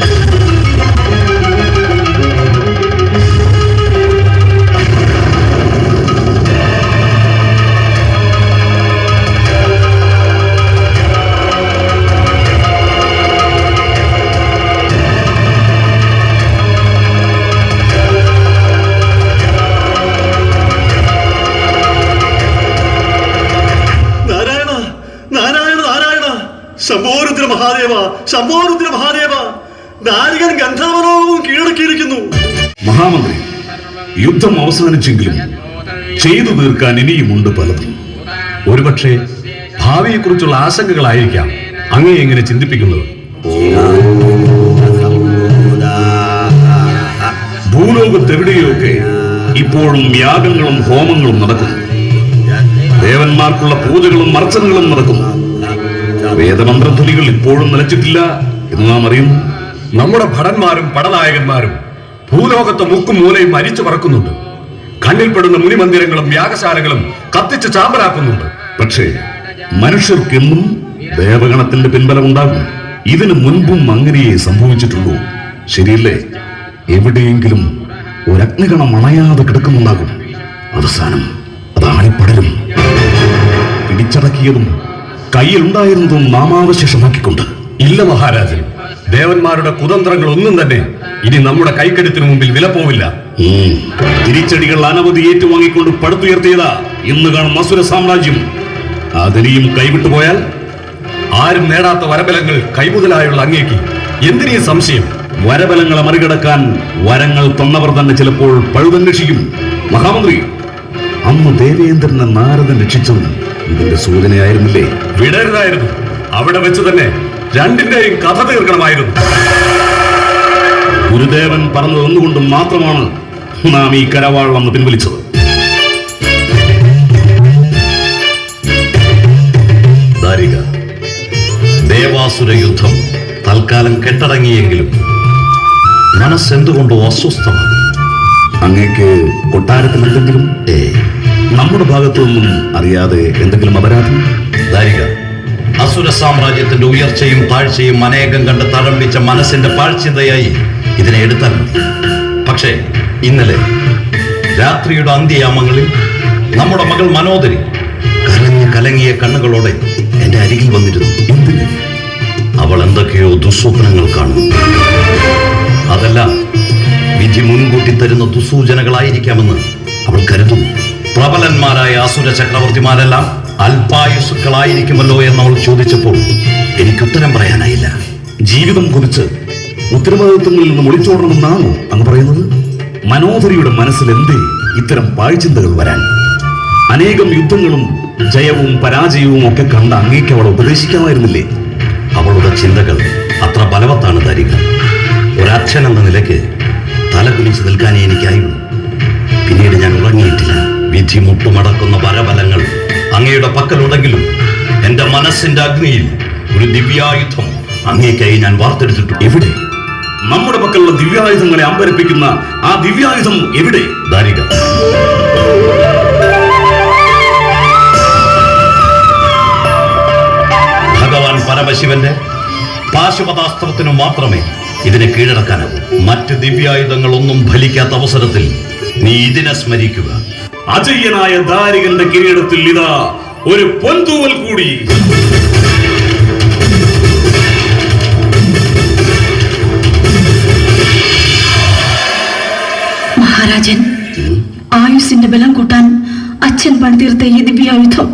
ശംഭോരുദ്ര മഹാദേവ, ശംഭോരുദ്ര മഹാദേവ, ദാരികൻ ഗന്ധർവലോകവും കീഴടക്കിയിരിക്കുന്നു. മഹാമന്ത്രി, യുദ്ധം അവസാനിച്ചെങ്കിലും ചെയ്തു തീർക്കാൻ ഇനിയുമുണ്ട് പലതും. ഒരുപക്ഷെ ഭാവിയെക്കുറിച്ചുള്ള ആശങ്കകളായിരിക്കാം അങ്ങേ എങ്ങനെ ചിന്തിപ്പിക്കുന്നത്. ഭൂലോകത്തെവിടെയൊക്കെ ഇപ്പോഴും യാഗങ്ങളും ഹോമങ്ങളും നടക്കുന്നു. ദേവന്മാർക്കുള്ള പൂജകളും അർച്ചനകളും നടക്കുന്നു. വേദമന്ത്രധ്വനികൾ ഇപ്പോഴും നിലച്ചിട്ടില്ല എന്ന് നാം അറിയുന്നു. നമ്മുടെ ഭടന്മാരും പടനായകന്മാരും ഭൂലോകത്തെ മുക്കും മൂലയും അരിച്ചു പറക്കുന്നുണ്ട്. കണ്ണിൽപ്പെടുന്ന മുനിമന്ദിരങ്ങളും യാഗശാലകളും കത്തിച്ച് ചാമ്പലാക്കുന്നുണ്ട്. പക്ഷേ മനുഷ്യർക്കെന്നും ദേവഗണത്തിന്റെ പിൻബലമുണ്ടാകും. ഇതിനു മുൻപും അങ്ങനെയേ സംഭവിച്ചിട്ടുള്ളൂ. ശരിയല്ലേ? എവിടെയെങ്കിലും ഒരഗ്നികണം അണയാതെ കിടക്കുന്നുണ്ടാകും. അവസാനം അതാണിപ്പടരും. പിടിച്ചടക്കിയതും കയ്യിലുണ്ടായിരുന്നതും നാമാവശേഷമാക്കിക്കൊണ്ട്. ഇല്ല മഹാരാജൻ, ദേവന്മാരുടെ കുതന്ത്രങ്ങൾ ഒന്നും തന്നെ ഇനി നമ്മുടെ കൈക്കരുത്തിന് മുമ്പിൽ വില പോവില്ല. തിരിച്ചടികൾ അനവധി ഏറ്റുവാങ്ങിക്കൊണ്ട് പടുത്തുയർത്തിയതാ ഇന്ന് കാണുന്ന അസുര സാമ്രാജ്യം. അതിനെയും കൈവിട്ടുപോയാൽ ആരും നേടാത്ത വരബലങ്ങൾ കൈമുതലായുള്ള അങ്ങേക്ക് എന്തിനീ സംശയം? വരബലങ്ങളെ മറികടക്കാൻ വരങ്ങൾ തന്നവർ തന്നെ ചിലപ്പോൾ പഴുതന്വേഷിക്കും. മഹാമന്ത്രി, അന്ന് ദേവേന്ദ്രനെ നാരദൻ രക്ഷിച്ചത് ഇതിന്റെ സൂചനയായിരുന്നില്ലേ? വിടരുതായിരുന്നു. അവിടെ വെച്ച് തന്നെ രണ്ടിന്റെയും കഥ തീർക്കണമായിരുന്നു. ഗുരുദേവൻ പറഞ്ഞതൊന്നുകൊണ്ടും മാത്രമാണ് നാം ഈ കരവാൾ അന്ന് പിൻവലിച്ചത്. ദാരിക, ദേവാസുര യുദ്ധം തൽക്കാലം കെട്ടടങ്ങിയെങ്കിലും മനസ്സെന്തുകൊണ്ടോ അസ്വസ്ഥമാണ്. അങ്ങേക്ക് കൊട്ടാരത്തിൽ എന്തെങ്കിലും നമ്മുടെ ഭാഗത്തു നിന്നും അറിയാതെ എന്തെങ്കിലും അപരാധം? ദാരിക, അസുര സാമ്രാജ്യത്തിന്റെ ഉയർച്ചയും താഴ്ചയും അനേകം കണ്ട് തഴമ്പിച്ച മനസ്സിന്റെ പാഴ്ചിന്തയായി ഇതിനെ എടുത്താൽ മതി. പക്ഷേ ഇന്നലെ രാത്രിയുടെ അന്ത്യയാമങ്ങളിൽ നമ്മുടെ മകൾ മനോദരി കലങ്ങിയ കണ്ണുകളോടെ എന്റെ അരികിൽ വന്നിരുന്നു. എന്തിന്? അവൾ എന്തൊക്കെയോ ദുസ്വപ്നങ്ങൾ കാണുന്നു. അതെല്ലാം വിധി മുൻകൂട്ടി തരുന്ന ദുസൂചനകളായിരിക്കാമെന്ന് അവൾ കരുതുന്നു. പ്രബലന്മാരായ അസുര ചക്രവർത്തിമാരെല്ലാം അല്പായുസുക്കളായിരിക്കുമല്ലോ എന്നവൾ ചോദിച്ചപ്പോൾ എനിക്കുത്തരം പറയാനായില്ല. ജീവിതം കുറിച്ച് ഉത്തരവാദിത്വങ്ങളിൽ നിന്നും ഒളിച്ചോടണമെന്നാണോ അങ്ങ് പറയുന്നത്? മനോദരിയുടെ മനസ്സിൽ എന്തേ ഇത്തരം പാഴ്ചിന്തകൾ വരാൻ? അനേകം യുദ്ധങ്ങളും ജയവും പരാജയവും ഒക്കെ കണ്ട അങ്ങേക്ക് അവളെ ഉപദേശിക്കാമായിരുന്നില്ലേ? അവളുടെ ചിന്തകൾ അത്ര ബലവത്താണ് ദാരിക. ഒരച്ഛൻ എന്ന നിലയ്ക്ക് തലകുനിച്ച് നിൽക്കാനേ എനിക്കായുള്ളൂ. പിന്നീട് ഞാൻ ഉറങ്ങിയിട്ടില്ല. വിധി മുട്ടുമടക്കുന്ന വരബലങ്ങൾ അങ്ങയുടെ പക്കലുണ്ടെങ്കിലും എന്റെ മനസ്സിന്റെ അഗ്നിയിൽ ഒരു ദിവ്യായുധം അങ്ങേക്കായി ഞാൻ വാർത്തെടുത്തിട്ടുണ്ട്. എവിടെ? നമ്മുടെ പക്കലുള്ള ദിവ്യായുധങ്ങളെ അമ്പരപ്പിക്കുന്ന ആ ദിവ്യായുധം എവിടെ? ദാരിക, ഭഗവാൻ പരമശിവന്റെ പാശുപതാസ്ത്രത്തിനു മാത്രമേ ഇതിനെ കീഴടക്കാനാവൂ. മറ്റ് ദിവ്യായുധങ്ങളൊന്നും ഫലിക്കാത്ത അവസരത്തിൽ നീ ഇതിനെ സ്മരിക്കുക. അജയ്യനായ ദാരികന്റെ കിരീടത്തിൽ ഇതാ ഒരു പൊൻതൂവൽ കൂടി. മഹാരാജൻ, ആയുസിന്റെ ബലം കൂട്ടാൻ അച്ഛൻ പണിതീർത്ത ഈ ദിവ്യായുധം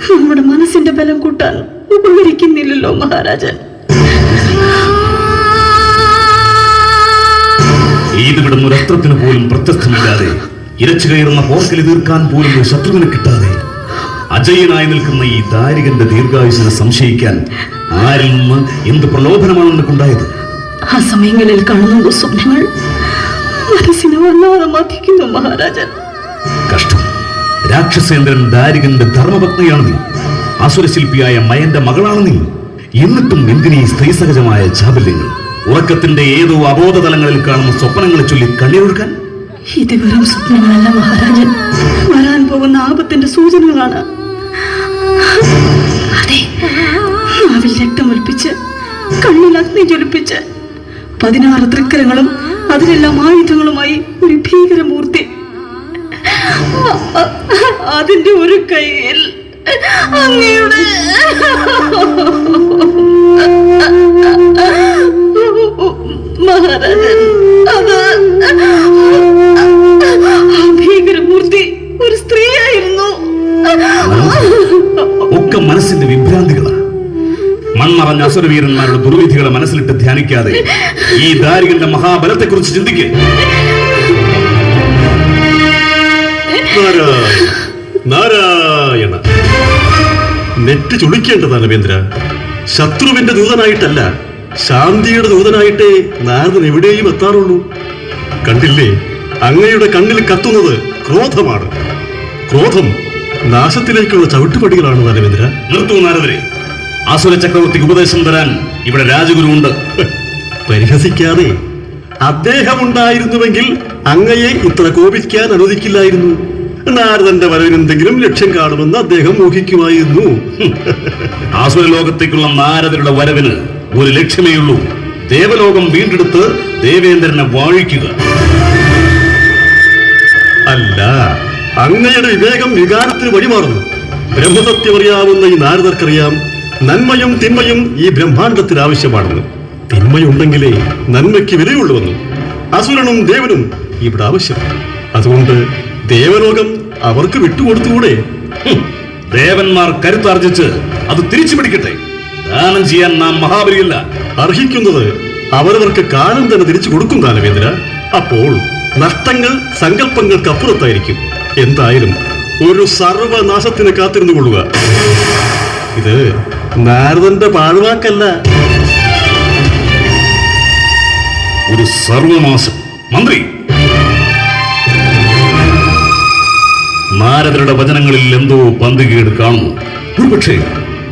നമ്മുടെ മനസ്സിന്റെ ബലം കൂട്ടാൻ ഉപകരിക്കുന്നില്ലല്ലോ മഹാരാജൻ. ഈതുവിടുന്ന രക്തത്തിന് പോലും പ്രത്യക്ഷമില്ലാതെ ഇരച്ചു കയറുന്ന പോർക്കലി തീർക്കാൻ പോലും ഒരു ശത്രുവിനെ കിട്ടാതെ അജയ്യനായി നിൽക്കുന്ന ഈ ദാരികന്റെ ദീർഘായുസിനെ സംശയിക്കാൻ ആരിൽ നിന്ന് എന്ത് പ്രലോഭനമാണ് നിനക്കുണ്ടായത്? ആ സമയങ്ങളിൽ കാണുന്ന സ്വപ്നങ്ങൾ മനസ്സിനെ വല്ലാതെ മതിക്കുന്നു മഹാരാജൻ. കഷ്ടം. രാക്ഷസേന്ദ്രൻ ദാരികന്റെ ധർമ്മപത്നിയാണ് നീ. അസുരശില്പിയായ മയന്റെ മകളാണ് നീ. എന്നിട്ടും എന്തിനീ സ്ത്രീ സഹജമായ ചാബല്യങ്ങൾ? ഉറക്കത്തിന്റെ ഏതോ അബോധ തലങ്ങളിൽ കാണുന്ന സ്വപ്നങ്ങളെ ചൊല്ലി കണ്ണീരൊഴുക്കാൻ? ഇത് വെറും സ്വപ്നങ്ങളല്ല മഹാരാജൻ, വരാൻ പോകുന്ന ആപത്തിന്റെ സൂചനകളാണ്. അതെ, നാവിൽ രക്തമൊലിപ്പിച്ച് കണ്ണിൽ അഗ്നി ജ്വലിപ്പിച്ച് 16 തൃക്കരങ്ങളും അതിലെല്ലാം ആയുധങ്ങളുമായി ഒരു ഭീകരമൂർത്തി. അതിന്റെ ഒരു കൈയിൽ അങ്ങയുടെ മഹാരാജൻ, അത് ഭീകരമൂർത്തി ഒരു സ്ത്രീയായിരുന്നു. ഒക്കെ മനസ്സിന്റെ വിഭ്രാന്തികളാണ്. മൺമറഞ്ഞ അസുരവീരന്മാരുടെ ദുർവിധികളെ മനസ്സിലിട്ട് ധ്യാനിക്കാതെ ഈ ദാരികന്റെ മഹാബലത്തെ കുറിച്ച് ചിന്തിക്കുക. നാരായണ, നെറ്റ് ചുളിക്കേണ്ടതാണ് വേന്ദ്ര. ശത്രുവിന്റെ ദൂതനായിട്ടല്ല, ശാന്തിയുടെ ദൂതനായിട്ടേ നാരദൻ എവിടെയും എത്താറുള്ളൂ. കണ്ടില്ലേ, അങ്ങയുടെ കണ്ണിൽ കത്തുന്നത് ക്രോധമാണ്. ക്രോധം നാശത്തിലേക്കുള്ള ചവിട്ടുപടികളാണ് നാരവേന്ദ്ര. നിർത്തൂ നാരദരെ. അസുര ചക്രവർത്തിക്ക് ഉപദേശം തരാൻ ഇവിടെ രാജഗുരുവുണ്ട്. പരിഹസിക്കാതെ. അദ്ദേഹം ഉണ്ടായിരുന്നുവെങ്കിൽ അങ്ങയെ ഇത്ര കോപിക്കാൻ അനുവദിക്കില്ലായിരുന്നു. നാരദന്റെ വരവിനെന്തെങ്കിലും ലക്ഷ്യം കാണുമെന്ന് അദ്ദേഹം ഊഹിക്കുമായിരുന്നു. ആസുര ലോകത്തേക്കുള്ള നാരദരുടെ വരവിന് ഒരു ലക്ഷ്യമേ ഉള്ളൂ: ദേവലോകം വീണ്ടെടുത്ത് ദേവേന്ദ്രനെ വാഴിക്കുക. അല്ല, അങ്ങയുടെ വിവേകം വികാരത്തിന് വഴിമാറുന്നു. ബ്രഹ്മസത്യമറിയാവുന്ന ഈ നാരദർക്കറിയാം നന്മയും തിന്മയും ഈ ബ്രഹ്മാണ്ടത്തിന് ആവശ്യമാണെന്ന്. തിന്മയുണ്ടെങ്കിലേ നന്മയ്ക്ക് വിലയുള്ളൂവെന്നും. അസുരനും ദേവനും ഇവിടെ ആവശ്യം. അതുകൊണ്ട് ദേവലോകം അവർക്ക് വിട്ടുകൊടുത്തുകൂടെ? ദേവന്മാർ കരുത്താർജിച്ച് അത് തിരിച്ചു പിടിക്കട്ടെ. ദാനം ചെയ്യാൻ നാം മഹാബലിയല്ല. അർഹിക്കുന്നത് അവരവർക്ക് കാലം തന്നെ തിരിച്ചു കൊടുക്കും ദാനവേന്ദ്ര. അപ്പോൾ നഷ്ടങ്ങൾ സങ്കല്പങ്ങൾക്ക് അപ്പുറത്തായിരിക്കും. എന്തായാലും ഒരു സർവനാശത്തിന് കാത്തിരുന്നു കൊള്ളുക. ഇത് നാരദന്റെ പാഴ്വാക്കല്ല. ഒരു സർവനാശം. മന്ത്രി, നാരദരുടെ വചനങ്ങളിൽ എന്തോ പന്തികേട് കാണുന്നു. ഒരുപക്ഷേ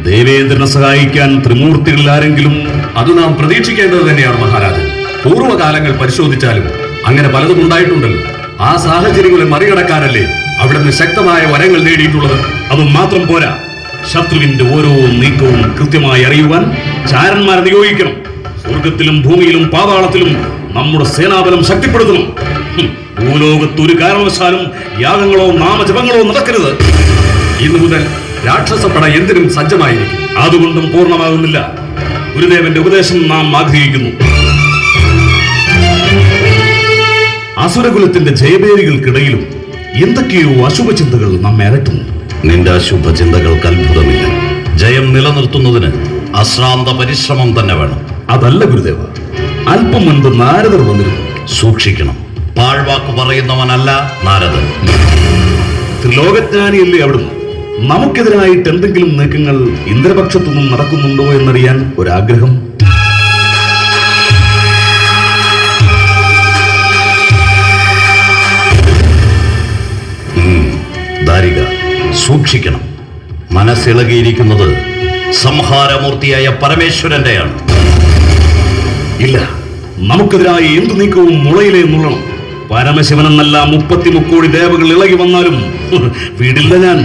ദേവേന്ദ്രനെ സഹായിക്കാൻ ത്രിമൂർത്തികളിൽ ആരെങ്കിലും. അത് നാം പ്രതീക്ഷിക്കേണ്ടത് തന്നെയാണ് മഹാരാജൻ. പൂർവ്വകാലങ്ങൾ പരിശോധിച്ചാലും അങ്ങനെ പലതും ഉണ്ടായിട്ടുണ്ടല്ലോ. ആ സാഹചര്യങ്ങളെ മറികടക്കാനല്ലേ അവിടുന്ന് ശക്തമായ വരങ്ങൾ നേടിയിട്ടുള്ളത്. അതും മാത്രം പോരാ, ശത്രുവിന്റെ ഓരോ നീക്കവും കൃത്യമായി അറിയുവാൻ ചാരന്മാരെ നിയോഗിക്കണം. സ്വർഗത്തിലും ഭൂമിയിലും പാതാളത്തിലും നമ്മുടെ സേനാബലം ശക്തിപ്പെടുത്തണം. ഭൂലോകത്ത് ഒരു കാരണവശാലും യാഗങ്ങളോ നാമജപങ്ങളോ നടക്കരുത്. ഇന്നു മുതൽ രാക്ഷസപ്പട എന്തിനും സജ്ജമായിരിക്കും. അതുകൊണ്ടും പൂർണ്ണമാകുന്നില്ല. ഗുരുദേവന്റെ ഉപദേശം നാം ആഗ്രഹിക്കുന്നു. അസുരകുലത്തിന്റെ ജയബേരികൾക്കിടയിലും എന്തൊക്കെയോ അശുഭചിന്തകൾ നമ്മെ അലട്ടുന്നു. നിന്റെ അശുഭ ചിന്തകൾക്ക് അത്ഭുതമില്ല. ജയം നിലനിർത്തുന്നതിന് അശ്രാന്ത പരിശ്രമം തന്നെ വേണം. അതല്ല ഗുരുദേവ, അല്പം മുൻപ് നാരദർ വന്നിരുന്നു. സൂക്ഷിക്കണം. പാഴ്വാക്ക് പറയുന്നവനല്ല നാരദൻ. ത്രിലോകജ്ഞാനിയല്ലേ അവിടുന്ന്. നമുക്കെതിരായിട്ട് എന്തെങ്കിലും നീക്കങ്ങൾ ഇന്ദ്രപക്ഷത്തുനിന്നും നടക്കുന്നുണ്ടോ എന്നറിയാൻ ഒരാഗ്രഹം. ദാരിക, സൂക്ഷിക്കണം. മനസ്സിളകിയിരിക്കുന്നത് സംഹാരമൂർത്തിയായ പരമേശ്വരന്റെയാണ്. ഇല്ല, നമുക്കെതിരായ എന്തു നീക്കവും മുളയിലേ നുള്ളണം. പരമശിവനെന്നല്ല 30 മുക്കോടി ദേവകൾ ഇളകി വന്നാലും വീടില്ല ഞാൻ.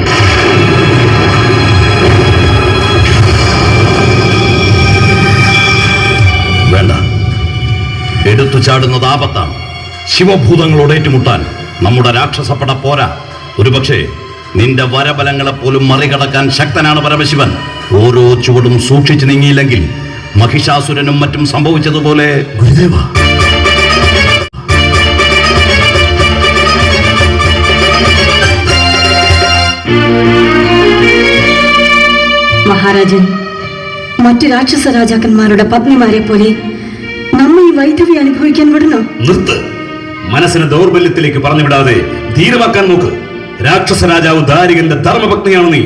വേണ്ട, എടുത്തു ചാടുന്നത് ആപത്താണ്. ശിവഭൂതങ്ങളോട് ഏറ്റുമുട്ടാൻ നമ്മുടെ രാക്ഷസപ്പട പോരാ. ഒരുപക്ഷെ നിന്റെ വരബലങ്ങളെപ്പോലും മറികടക്കാൻ ശക്തനാണ് പരമശിവൻ. ഓരോ ചുവടും സൂക്ഷിച്ചു നീങ്ങിയില്ലെങ്കിൽ മഹിഷാസുരനും മറ്റും സംഭവിച്ചതുപോലെ. ഗുരുദേവ, മഹാരാജൻ, മറ്റു രാക്ഷസ രാജാക്കന്മാരുടെ പത്നിമാരെ പോലെ നമ്മൾ ഈ വൈദ്യവി അനുഭവിക്കാൻ വിടണം. നിർത്ത്. മനസ്സിനെ ദൗർബല്യത്തിലേക്ക് പറഞ്ഞുവിടാതെ ധീരമാക്കാൻ നോക്ക്. രാക്ഷസ രാജാവ് ദാരികന്റെ ധർമ്മപത്നിയാണ് നീ,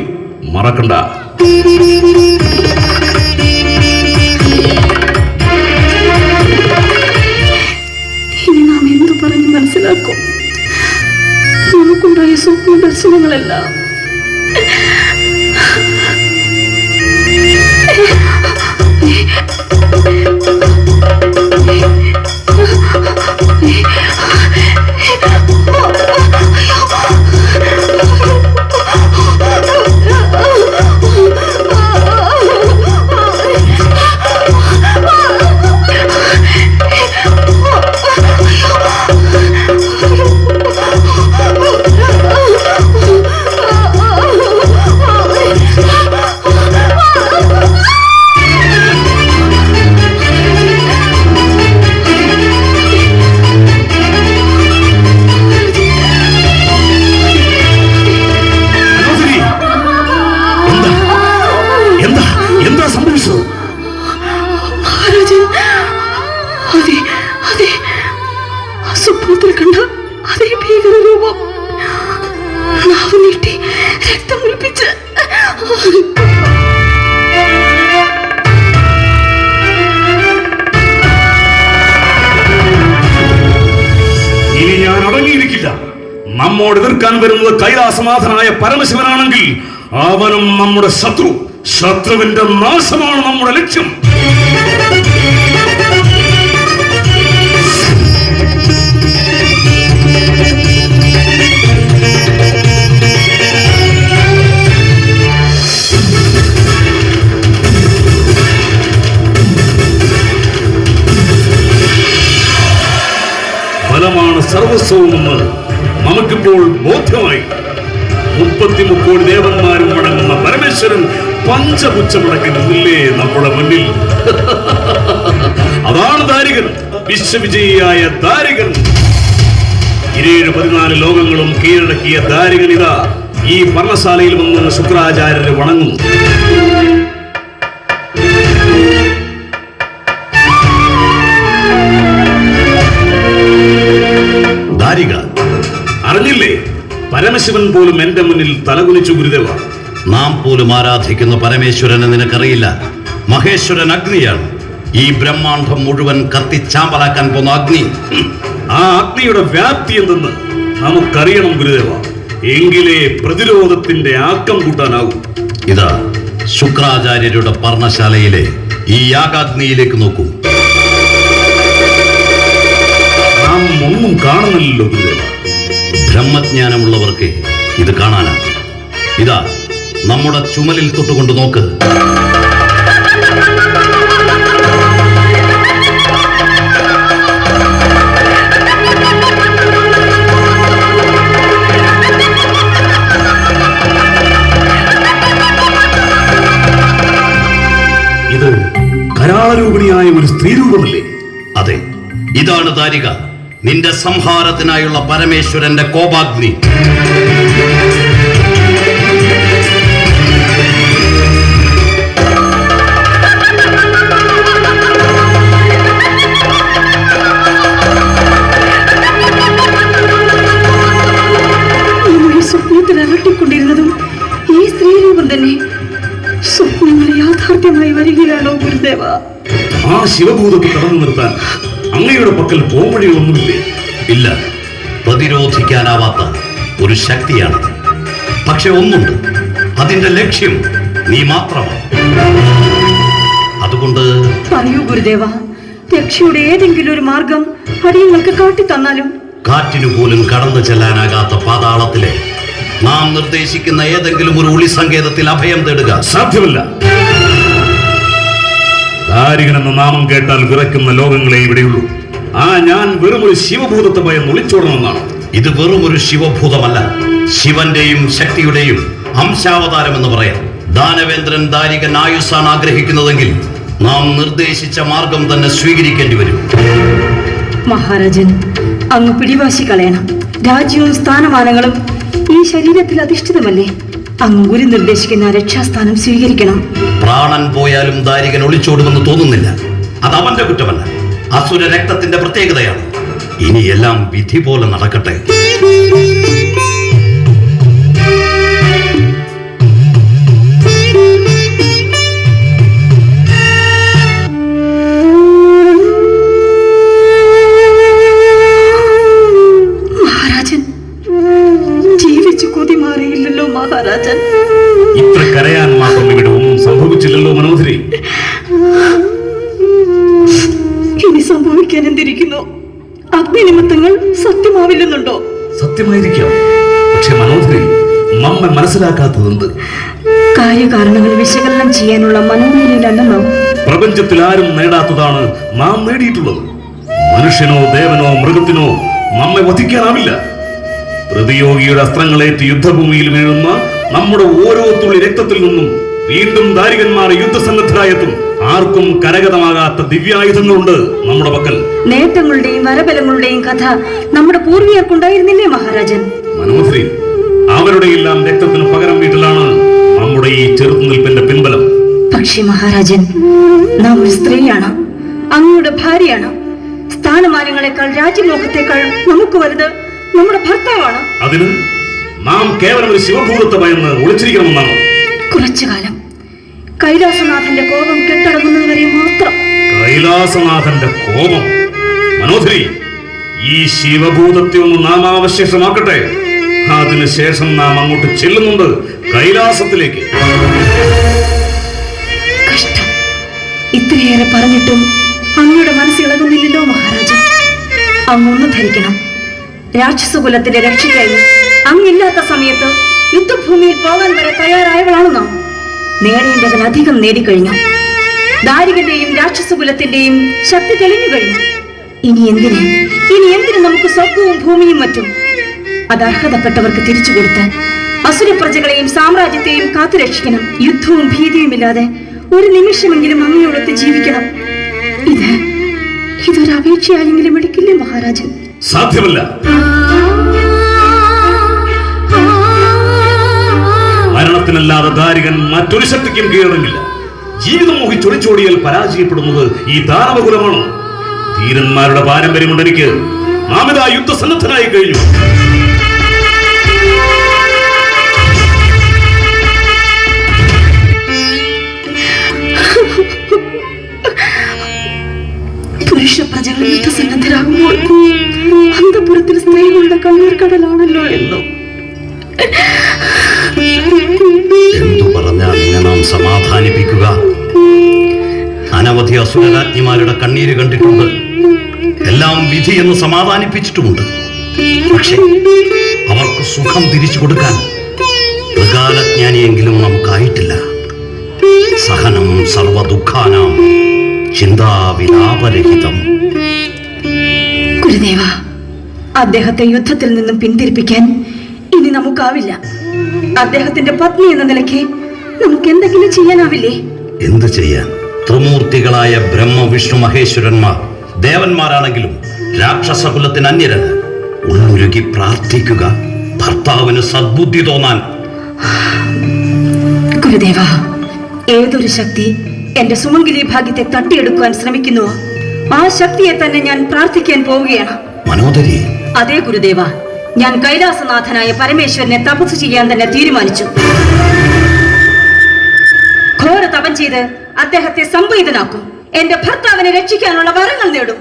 മറക്കണ്ട. ഇനി നാം എന്തു പറഞ്ഞ് മനസ്സിലാക്കും? നമുക്കുണ്ടായ സ്വപ്ന ദർശനങ്ങളെല്ലാം സ്വപ്നത്തിൽ കണ്ട അതേ ഭീകര രൂപം. നാവ് നീട്ടി രക്തം ഒലിപ്പിച്ച് ഇനി ഞാൻ അടങ്ങിയിരിക്കില്ല. നമ്മോട് എതിർക്കാൻ വരുന്നത് കൈലാസനാഥനായ പരമശിവനാണെങ്കിൽ അവനും നമ്മുടെ ശത്രു. ശത്രുവിന്റെ നാശമാണ് നമ്മുടെ ലക്ഷ്യം. ഫലമാണ് സർവസ്വവുമെന്ന് നമുക്കിപ്പോൾ ബോധ്യമായി. 30 മുക്കോടി ദേവന്മാരും അടങ്ങുന്ന പരമേശ്വരൻ പഞ്ചപുച്ഛമടക്കി നിന്നില്ലേ നമ്മുടെ മുന്നിൽ. അതാണ് ദാരികൻ, വിശ്വവിജയിയായ ദാരികൻ. 14 ലോകങ്ങളും കീഴടക്കിയ ദാരികൻ ഇതാ ഈ പർണശാലയിൽ വന്ന് ശുക്രാചാര്യരെ വണങ്ങുന്നു. ദാരിക, അറിഞ്ഞില്ലേ? പരമശിവൻ പോലും എന്റെ മുന്നിൽ തലകുനിച്ചു ഗുരുദേവ. നാം പോലും ആരാധിക്കുന്ന പരമേശ്വരനെ നിനക്കറിയില്ല. മഹേശ്വരൻ അഗ്നിയാണ്. ഈ ബ്രഹ്മാണ്ഡം മുഴുവൻ കത്തിച്ചാമ്പലാക്കാൻ പോന്ന അഗ്നി. ആ അഗ്നിയുടെ വ്യാപ്തി എന്തെന്ന് നമുക്കറിയണം ഗുരുദേവ. എങ്കിലേ പ്രതിരോധത്തിന്റെ ആക്കം കൂട്ടാനാവും. ഇതാ ശുക്രാചാര്യരുടെ പർണശാലയിലെ ഈ യാഗാഗ്നിയിലേക്ക് നോക്കൂ. നാം ഒന്നും കാണുന്നില്ലല്ലോ ഗുരുദേവ. ബ്രഹ്മജ്ഞാനമുള്ളവർക്ക് ഇത് കാണാനാണ്. ഇതാ നമ്മുടെ ചുമലിൽ തൊട്ടുകൊണ്ട് നോക്ക്. ഇത് കരാളരൂപിണിയായ ഒരു സ്ത്രീരൂപമല്ലേ? അതെ, ഇതാണ് ദാരിക, നിന്റെ സംഹാരത്തിനായുള്ള പരമേശ്വരന്റെ കോപാഗ്നി. സ്വപ്നത്തിൽ അലട്ടിക്കൊണ്ടിരുന്നതും ഈ സ്ത്രീരൂപം തന്നെ സ്വപ്നങ്ങൾ യാഥാർത്ഥ്യമായി വരികയാണോ ഗുരുദേവ? ആ ശിവഭൂതത്തെ തടഞ്ഞു നിർത്താൻ അങ്ങയുടെ പക്കൽ പോംവഴികളൊന്നുമില്ലേ? ഇല്ല, പ്രതിരോധിക്കാനാവാത്ത ഒരു ശക്തിയാണ്. പക്ഷെ ഒന്നുണ്ട്, അതിന്റെ ലക്ഷ്യം നീ മാത്രമാണ്. അതുകൊണ്ട് പറയൂ ഗുരുദേവ, രക്ഷയുടെ ഏതെങ്കിലും ഒരു മാർഗം അടിയങ്ങൾക്ക് കാട്ടിത്തന്നാലും. കാറ്റിനു പോലും കടന്നു ചെല്ലാനാകാത്ത പാതാളത്തിലെ നാം നിർദ്ദേശിക്കുന്ന ഏതെങ്കിലും ഒരു ഒളി സങ്കേതത്തിൽ അഭയം തേടുക. സാധ്യമല്ല. ദാരികൻ എന്ന നാമം കേട്ടാൽ വിറയ്ക്കുന്ന ലോകങ്ങളെ ഇവിടെയുള്ളൂ. ഞാൻ വെറും ഒരു ശിവഭൂതത്തെ ഭയം ഒളിച്ചോടണമെന്നാണ്. ഇത് വെറും ഒരു ശിവഭൂതമല്ല, ശിവന്റെയും ശക്തിയുടെയും അംശാവതാരം എന്ന് പറയാം. ദാനവേന്ദ്രൻ ദാരികൻ ആയുസ്സാണ് ആഗ്രഹിക്കുന്നതെങ്കിൽ നാം നിർദ്ദേശിച്ച മാർഗം തന്നെ സ്വീകരിക്കേണ്ടി വരും. മഹാരാജൻ, അങ്ങ് പിടിവാശി കളയണം. രാജ്യവും സ്ഥാനമാനങ്ങളും ഈ ശരീരത്തിൽ അധിഷ്ഠിതമല്ലേ? അങ്ങ് ഗുരു നിർദ്ദേശിക്കുന്ന രക്ഷാസ്ഥാനം സ്വീകരിക്കണം. പ്രാണൻ പോയാലും ദാരികൻ ഒളിച്ചോടുമെന്ന് തോന്നുന്നില്ല. അത് അവന്റെ കുറ്റമല്ല, അസുര രക്തത്തിന്റെ പ്രത്യേകതയാണ്. ഇനിയെല്ലാം വിധി പോലെ നടക്കട്ടെ. മഹാരാജൻ, ഇത്ര കരയാൻ മാത്രം ഇവിടെ ഒന്നും സംഭവിച്ചില്ലല്ലോ മനോധരി. ഇനി സംഭവിക്കാൻ എന്തിരിക്കുന്നു? അഗ്നിനിമിത്തങ്ങൾ സത്യമാവില്ലെന്നുണ്ടോ? സത്യമായിരിക്കാം. പക്ഷെ മനോധരി, നമ്മെ മനസ്സിലാക്കാത്തതുണ്ട്. കാര്യകാരണങ്ങൾ വിശകലനം ചെയ്യാനുള്ള മനോനിലയിലല്ലെന്നോ? പ്രപഞ്ചത്തിൽ ആരും നേടാത്തതാണ് നാം നേടിയിട്ടുള്ളത്. മനുഷ്യനോ ദേവനോ മൃഗത്തിനോ നമ്മെ വധിക്കാനാവില്ല. പ്രതിയോഗിയുടെ അസ്ത്രങ്ങളേറ്റ് യുദ്ധഭൂമിയിൽ വീഴുന്ന നമ്മുടെ ഓരോ തുള്ളി രക്തത്തിൽ നിന്നും വീണ്ടും ദാരികന്മാർ യുദ്ധസന്നദ്ധരായെത്തും. ആർക്കും കരഗതമാകാത്ത ദിവ്യായുധങ്ങളുണ്ട് നമ്മുടെ പക്കൽ. നേട്ടങ്ങളുടെയും വരബലങ്ങളുടെയും കഥ നമ്മുടെ പൂർവികർക്കുണ്ടായിരുന്നില്ലേ മഹാരാജൻ? മനോധരി, അവരുടെ എല്ലാം രക്തത്തിന് പകരം വീട്ടിലാണ് നമ്മുടെ ഈ ചെറുത്തുനിൽപ്പിന്റെ പിൻബലം. പക്ഷേ മഹാരാജൻ, നാം ഒരു സ്ത്രീയാണ്, അങ്ങയുടെ ഭാര്യയാണ്. സ്ഥാനമാനങ്ങളെക്കാൾ രാജ്യമോഹത്തെക്കാൾ നമുക്ക് വലുത് നമ്മുടെ ഭർത്താവാണ്. അതിന് നാം കേവലം ഒരു ശിവഭൂതത്തെ ഭയന്ന് ഒളിച്ചിരിക്കണമെന്നാണ്. കുറച്ചു കാലം കൈലാസനാഥന്റെ കോപം കെട്ടടങ്ങുന്നതുവരെ മാത്രം. കൈലാസനാഥന്റെ കോപം? മനോധരി, ഈ ശിവഭൂതത്തെ ഒന്ന് നാമാവശേഷമാക്കട്ടെ. അതിനുശേഷം നാം അങ്ങോട്ട് ചെല്ലുന്നുണ്ട്, കൈലാസത്തിലേക്ക്. കഷ്ടം, ഇത്രയേറെ പറഞ്ഞിട്ടും അങ്ങയുടെ മനസ്സിളകുന്നില്ലല്ലോ മഹാരാജൻ. അങ്ങൊന്ന് ധരിക്കണം, രാക്ഷസകുലത്തിന്റെ രക്ഷയ്ക്കായി അങ്ങില്ലാത്ത സമയത്ത് യുദ്ധഭൂമിയിൽ പോകാൻ വരെ തയ്യാറായവളാണ് നാം. നേടേണ്ടതിലധികം നേടിക്കഴിഞ്ഞു. ദാരികന്റെയും രാക്ഷസകുലത്തിന്റെയും ശക്തി തെളിഞ്ഞു കഴിഞ്ഞു. ഇനി എന്തിന് നമുക്ക് സ്വർഗവും ഭൂമിയും മറ്റും? അത് അർഹതപ്പെട്ടവർക്ക് തിരിച്ചു കൊടുത്താൽ അസുരപ്രജകളെയും സാമ്രാജ്യത്തെയും കാത്തുരക്ഷിക്കണം. യുദ്ധവും ഭീതിയുമില്ലാതെ ഒരു നിമിഷമെങ്കിലും അങ്ങയോടൊത്ത് ജീവിക്കണം. ഇതൊരു അപേക്ഷയായെങ്കിലും എടുക്കില്ലേ മഹാരാജൻ? സാധ്യമല്ല. മരണത്തിനല്ലാതെ ദാരികൻ മറ്റൊരു ശക്തിക്കും കീഴടങ്ങില്ല. ജീവിതം മോഹിച്ചൊളിച്ചോടിയാൽ പരാജയപ്പെടുന്നത് ഈ ദാനവകുലമാണ്. ധീരന്മാരുടെ പാരമ്പര്യമുണ്ട് എനിക്ക്. നാമിതാ യുദ്ധസന്നദ്ധനായി കഴിഞ്ഞു. പുരുഷ പ്രജകൾ യുദ്ധസന്നദ്ധരാകുമ്പോൾ അന്തപുരത്തിൽ സ്ത്രീകളുടെ കണ്ണീർ കടലാണല്ലോ എന്നും. എന്തു പറഞ്ഞാൽ നാം സമാധാനിപ്പിക്കുക? അനവധി അസുരരാജ്ഞിമാരുടെ കണ്ണീര് കണ്ടിട്ടുണ്ട്. എല്ലാം വിധി എന്ന് സമാധാനിപ്പിച്ചിട്ടുമുണ്ട്. പക്ഷേ അവർക്ക് സുഖം തിരിച്ചു കൊടുക്കാൻ ത്രികാലജ്ഞാനിയെങ്കിലും നമുക്കായിട്ടില്ല. സഹനം സർവദുഃഖാനാം ചിന്താവിലാപരഹിതം. ഗുരുദേവ, അദ്ദേഹത്തെ യുദ്ധത്തിൽ നിന്നും പിന്തിരിപ്പിക്കാൻ ഇനി നമുക്കാവില്ല. അദ്ദേഹത്തിന്റെ പത്നി എന്ന നിലയ്ക്ക് നമുക്ക് എന്തെങ്കിലും ചെയ്യാനാവില്ലേ? എന്ത് ചെയ്യാൻ? ത്രിമൂർത്തികളായ ബ്രഹ്മ വിഷ്ണു മഹേശ്വരന്മാർ ദേവന്മാരാണെങ്കിലും രാക്ഷസകുലത്തിന് അന്യരല്ല. ഉള്ളുരുകി പ്രാർത്ഥിക്കുക, ഭർത്താവിന് സദ്ബുദ്ധി തോന്നാൻ. ഗുരുദേവ, ഏതൊരു ശക്തി എന്റെ സുമംഗലി ഭാഗ്യത്തെ തട്ടിയെടുക്കുവാൻ ശ്രമിക്കുന്നുവോ ആ ശക്തിയെ തന്നെ ഞാൻ പ്രാർത്ഥിക്കാൻ പോവുകയാണ്. മനോദരി. അതേ ഗുരുദേവ, ഞാൻ കൈലാസനാഥനായ പരമേശ്വരനെ തപസ് ചെയ്യാൻ തന്നെ തീരുമാനിച്ചു. ഘോര തപം ചെയ്ത് അദ്ദേഹത്തെ സംഭവിതനാക്കും. എന്റെ ഭർത്താവിനെ രക്ഷിക്കാനുള്ള വരങ്ങൾ നേടും.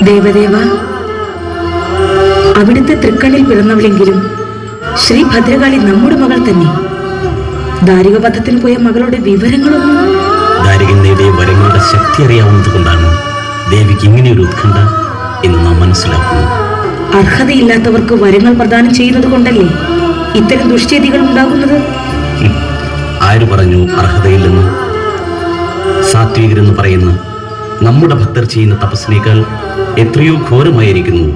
ദേവദേവ, അവിടുത്തെ തൃക്കണ്ണിൽ പിറന്നവളെങ്കിലും ശ്രീ ഭദ്രകാളി നമ്മുടെ മകൾ തന്നെ. ദാരികപഥത്തിന് പോയ മകളുടെ വിവരങ്ങളൊന്നും. ദാരികൻ നേടിയ വരങ്ങളുടെ ശക്തി അറിയാവുന്നത് കൊണ്ടാണ് ദേവിക്ക് ഇങ്ങനെയൊരു ഉത്കണ്ഠ എന്ന് നാം മനസ്സിലാക്കുന്നു. അർഹതയില്ലാത്തവർക്ക് വരങ്ങൾ പ്രദാനം ചെയ്യുന്നത് കൊണ്ടല്ലേ ഇത്തരം ദുഷ്ചേതികൾ ഉണ്ടാകുന്നത്? ആര് പറഞ്ഞു അർഹതയില്ലെന്ന്? സാത്വികരെന്ന് പറയുന്ന നമ്മുടെ ഭക്തർ ചെയ്യുന്ന തപസ്സിനേക്കാൾ എത്രയോ ഘോരമായിരിക്കുന്നു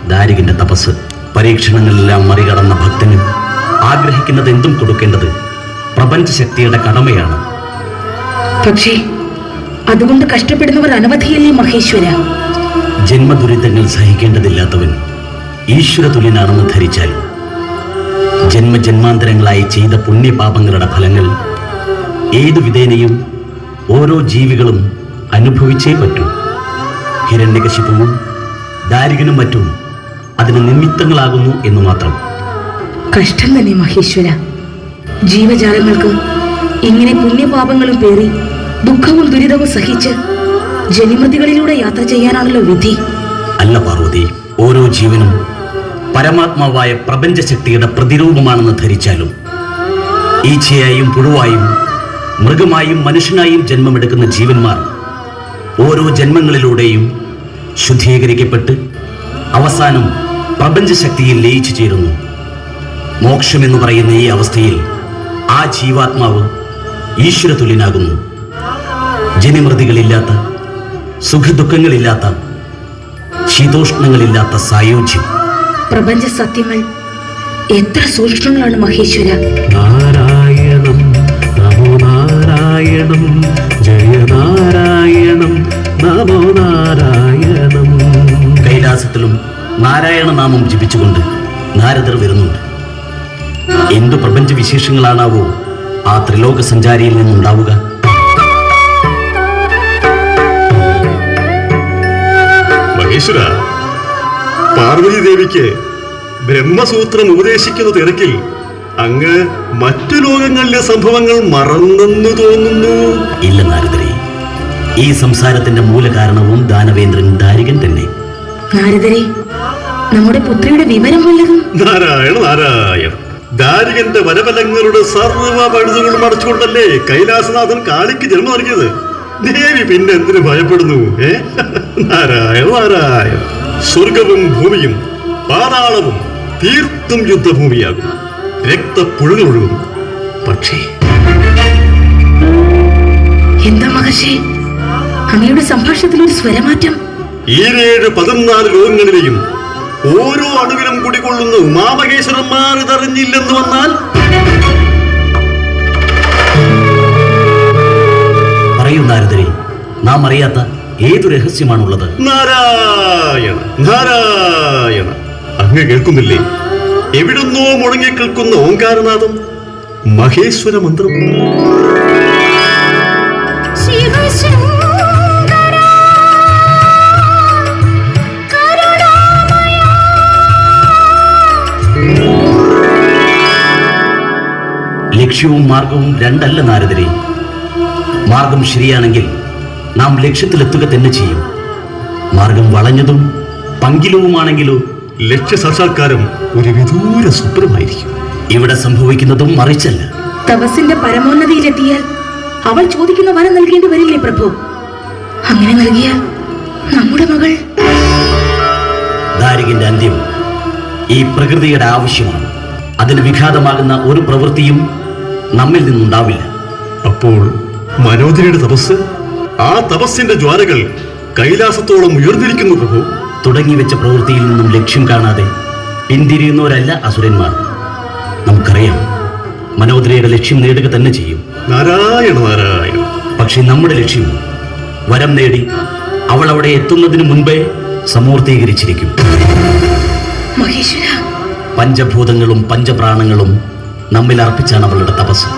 ദാരികന്റെ തപസ്. പരീക്ഷണങ്ങളെല്ലാം മറികടന്ന ഭക്തന് ആഗ്രഹിക്കുന്നത് എന്തും കൊടുക്കേണ്ടത് പ്രപഞ്ചശക്തിയുടെ കടമയാണ്. പക്ഷേ അതുകൊണ്ട് കഷ്ടപ്പെടുന്നവർ അനവധിയല്ലേ മഹേശ്വര? ജന്മദുരിതങ്ങൾ സഹിക്കേണ്ടതില്ലാത്തവൻ ഈശ്വര തുല്യനാണെന്ന് ധരിച്ചാൽ ജന്മജന്മാന്തരങ്ങളായി ചെയ്ത പുണ്യപാപങ്ങളുടെ ഫലങ്ങൾ ഏതു വിധേനയും ഓരോ ജീവികളും അനുഭവിച്ചേ പറ്റൂ. ഹിരണ്യകശിപുവും ദാരികനും മറ്റും അതിന് നിമിത്തങ്ങളാകുന്നു എന്ന് മാത്രം. കഷ്ടം തന്നെ മഹേശ്വര. ജീവജാലങ്ങൾക്ക് ഇങ്ങനെ പുണ്യപാപങ്ങളും പേറി ദുഃഖവും ദുരിതവും സഹിച്ച് ജനിമൃതികളിലൂടെ യാത്ര ചെയ്യാനാണല്ലോ വിധി. അല്ല പാർവതി, ഓരോ ജീവനും പരമാത്മാവായ പ്രപഞ്ചശക്തിയുടെ പ്രതിരൂപമാണെന്ന് ധരിച്ചാലും ഈച്ചയായും പുഴുവായും മൃഗമായും മനുഷ്യനായും ജന്മമെടുക്കുന്ന ജീവന്മാർ ഓരോ ജന്മങ്ങളിലൂടെയും ശുദ്ധീകരിക്കപ്പെട്ട് അവസാനം പ്രപഞ്ചശക്തിയിൽ ലയിച്ചു ചേരുന്നു. മോക്ഷമെന്ന് പറയുന്ന ഈ അവസ്ഥയിൽ ആ ജീവാത്മാവ് ഈശ്വര തുല്യനാകുന്നു. ജനിമൃതികളില്ലാത്ത, സുഖദുഃഖങ്ങളില്ലാത്ത, ശീതോഷ്ണങ്ങളില്ലാത്ത സായോജ്യം. പ്രപഞ്ച സത്യങ്ങൾ എത്ര സൂക്ഷ്മങ്ങളാണ് മഹേശ്വര. നാരായണം നമോ നാരായണം, ജയ നാരായണം നമോ നാരായണം. കൈലാസത്തിലും നാരായണ നാമം ജപിച്ചുകൊണ്ട് നാരദർ വരുന്നുണ്ട്. എന്തു പ്രപഞ്ച വിശേഷങ്ങളാണാവോ ആ ത്രിലോക സഞ്ചാരിയിൽ നിന്നുണ്ടാവുക? മഹേശ്വര, പാർവതി ദേവിക്ക് ബ്രഹ്മസൂത്രം ഉപദേശിക്കുന്ന തിരക്കിൽ അങ്ങ് മറ്റു ലോകങ്ങളിലെ സംഭവങ്ങൾ മറന്നെന്നു തോന്നുന്നു. ഇല്ല നാരദരെ, ഈ സംസാരത്തിന്റെ മൂലകാരണവും ദാനവേന്ദ്രൻ ദാരികൻ തന്നെ. നാരദരെ, നമ്മുടെ പുത്രിയുടെ വിവരം വല്ലതും? നാരായണ നാരായണ. ദാരികന്റെ വരബലങ്ങളുടെ സർവ്വ പഴുതുകളും അടച്ചുകൊണ്ടല്ലേ കൈലാസനാഥൻ കാളിക്ക് ജന്മം നൽകിയത്. ദേവി പിന്നെ എന്തിനു ഭയപ്പെടുന്നു? നാരായണ നാരായണ. സ്വർഗവും ഭൂമിയും പാതാളവും തീർത്തും യുദ്ധഭൂമിയാകും. രക്തപ്പുഴകൾ ഒഴുകും. പക്ഷേ എന്താ മഹർഷി, അങ്ങയുടെ സംഭാഷണത്തിൽ ഒരു സ്വരമാറ്റം? ഈ 14 ലോകങ്ങളിലെയും ഓരോ അണുവിലും കുടികൊള്ളുന്ന ഉമാമഹേശ്വരന്മാർ ഇതറിഞ്ഞില്ലെന്ന് വന്നാൽ? പറയൂ നാരദരെ, നാം അറിയാത്ത ഏതു രഹസ്യമാണുള്ളത്? നാരായണ നാരായണ. അങ്ങ് കേൾക്കുന്നില്ലേ? എവിടുന്നോ മുഴങ്ങി കേൾക്കുന്ന ഓങ്കാരനാഥം, മഹേശ്വര മന്ത്രം. ലക്ഷ്യവും മാർഗവും രണ്ടല്ല നാരദരെ. മാർഗം ശരിയാണെങ്കിൽ നാം ലക്ഷ്യത്തിലെത്തുക തന്നെ ചെയ്യും. മാർഗം വളഞ്ഞതും പങ്കിലവുമാണെങ്കിലോ ലക്ഷ്യ സാക്ഷാത്കാരം ഒരു വിദൂര സ്വപ്നമായിരിക്കും. ഇവിടെ സംഭവിക്കുന്നതും മറിച്ചല്ല. തപസ്സിന്റെ പരമോന്നതിയിലെത്തിയാൽ അവൾ ചോദിക്കുന്ന വരം നൽകേണ്ടി വരില്ലേ പ്രഭു? അങ്ങനെ നൽകിയാൽ നമ്മുടെ മകൾ? ദാരികന്റെ അന്ത്യം ഈ പ്രകൃതിയുടെ ആവശ്യമാണ്. അതിന് വിഘാതമാകുന്ന ഒരു പ്രവൃത്തിയും നമ്മിൽ നിന്നുണ്ടാവില്ല. അപ്പോൾ മനോദരിയുടെ തപസ്, ആ തപസ്സിന്റെ ജ്വാലകൾ കൈലാസത്തോളം ഉയർന്നിരിക്കുന്നു പ്രഭു. തുടങ്ങിവെച്ച പ്രവൃത്തിയിൽ നിന്നും ലക്ഷ്യം കാണാതെ പിന്തിരിയുന്നവരല്ല അസുരന്മാർ. നമുക്കറിയാം, മനോദരിയുടെ ലക്ഷ്യം നേടുക തന്നെ ചെയ്യും. നാരായണ നാരായണ. പക്ഷെ നമ്മുടെ ലക്ഷ്യം വരം നേടി അവൾ അവിടെ എത്തുന്നതിന് മുൻപേ സമൂർത്തീകരിച്ചിരിക്കും. മഹേശ്വര, പഞ്ചഭൂതങ്ങളും പഞ്ചപ്രാണങ്ങളും നമ്മിൽ അർപ്പിച്ചാണ് അവളുടെ തപസ്.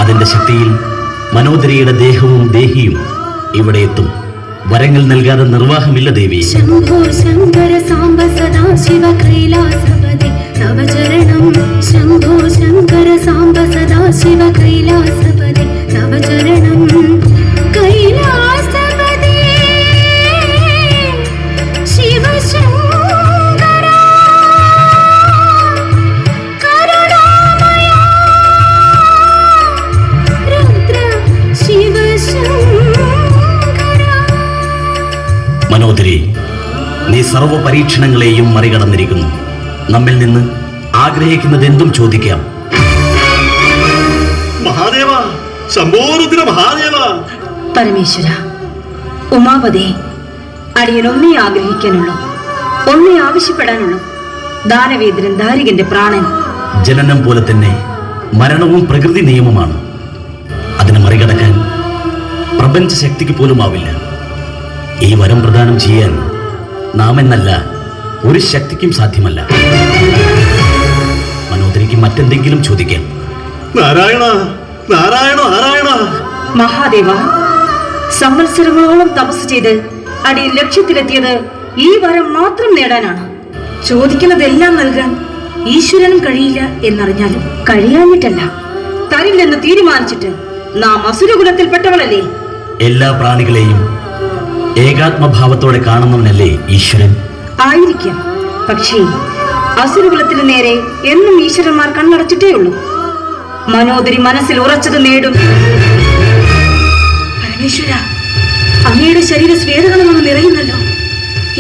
അതിന്റെ ശക്തിയിൽ മനോദരിയുടെ ദേഹവും ദേഹിയും ഇവിടെ എത്തും. വരങ്ങൾ നൽകാതെ നിർവാഹമില്ല ദേവി. ശംഭോ ശങ്കര സാംബ സദാ ശിവ കൈലാസപതി തവ ചരണം. ശംഭോ ശങ്കര സാംബ സദാ ശിവ കൈലാസപതി തവ ചരണം. കൈലാസപതി ശിവ ശങ്കര കരുണാമയ രുദ്ര ശിവ മനോദരി, നീ സർവ പരീക്ഷണങ്ങളെയും മറികടന്നിരിക്കുന്നു. നമ്മിൽ നിന്ന് ആഗ്രഹിക്കുന്നത് എന്തും ചോദിക്കാം. മഹാദേവ, ശംഭോരുദ്ര മഹാദേവ. പരമേശ്വര, ഉമാപതി, അടിയൻ ഒന്നേ ആഗ്രഹിക്കാനുള്ളൂ, ഒന്നേ ആവശ്യപ്പെടാനുള്ളൂ. ദാനവേന്ദ്രൻ ദാരികന്റെ പ്രാണൻ. ജനനം പോലെ തന്നെ മരണവും പ്രകൃതി നിയമമാണ്. അതിനെ മറികടക്കാൻ പ്രപഞ്ച ശക്തിക്ക് പോലും ആവില്ല. ഈ വരം പ്രദാനം ചെയ്യാൻ നാം എന്നല്ല ഒരു ശക്തിക്കും സാധ്യമല്ല. മനോദരിക്ക് മറ്റെന്തെങ്കിലും ചോദിക്കാം. നാരായണ നാരായണ നാരായണ. മഹാദേവ, സംവത്സരങ്ങളോളം തപസ് ചെയ്ത് അടിയൻ ലക്ഷ്യത്തിലെത്തിയത് ഈ വരം മാത്രം നേടാനാണ്. ചോദിക്കുന്നതെല്ലാം നൽകാൻ ഈശ്വരനും കഴിയില്ല എന്നറിഞ്ഞാലും കഴിയാഞ്ഞിട്ടല്ല, തരില്ലെന്ന് തീരുമാനിച്ചിട്ട് നാം അസുരകുലത്തിൽപ്പെട്ടവളല്ലേ. എല്ലാ പ്രാണികളെയും ഏകാത്മഭാവത്തോടെ കാണുന്നവനല്ലേ ഈശ്വരൻ? ആയിരിക്കാം, പക്ഷേ അസുരകുലത്തിന് നേരെ എന്നും ഈശ്വരന്മാർ കണ്ണടച്ചിട്ടേ ഉള്ളൂ. മനോദരി മനസ്സിൽ ഉറച്ചത് നേടും. പരമേശ്വര, അങ്ങയുടെ ശരീര സ്വേദകളൊന്നും നിറയുന്നല്ലോ.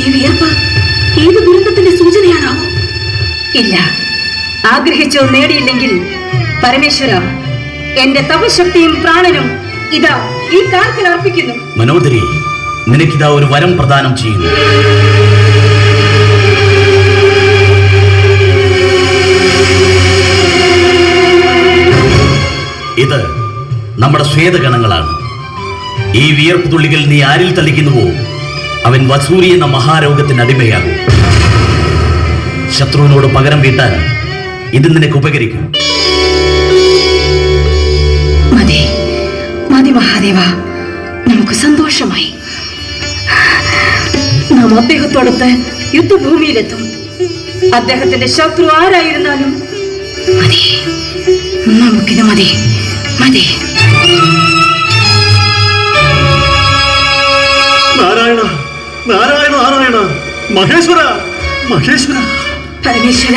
ഈ വിയർപ്പ് ഏത് ദുരന്തത്തിന്റെ സൂചനയാണാവോ? ഇല്ല, ആഗ്രഹിച്ചോ നേടിയില്ലെങ്കിൽ പരമേശ്വര, എന്റെ തപശക്തിയും പ്രാണനും ഇതാ ഈ കാൽക്കൽ അർപ്പിക്കുന്നു. മനോദരി, നിനക്കിതാ ഒരു വരം പ്രദാനം ചെയ്യുന്നു. ഇത് നമ്മുടെ ശ്വേതഗണങ്ങളാണ്. ഈ വിയർപ്പ് തുള്ളികൾ നീ ആരിൽ തളിക്കുന്നുവോ അവൻ വസൂരി എന്ന മഹാരോഗത്തിന് അടിമയാകും. ശത്രുവിനോട് പകരം വീട്ടാൻ ഇത് നിനക്ക് ഉപകരിക്കും. മതി മതി മഹാദേവ, നമുക്ക് സന്തോഷമായി. നാം അദ്ദേഹത്തോടൊത്ത് യുദ്ധഭൂമിയിലെത്തും. അദ്ദേഹത്തിന്റെ ശത്രു ആരായിരുന്നാലും മതി, നമുക്കിത് മതി മതി. നാരായണ നാരായണ മഹേശ്വര മഹേശ്വര. പരമേശ്വര,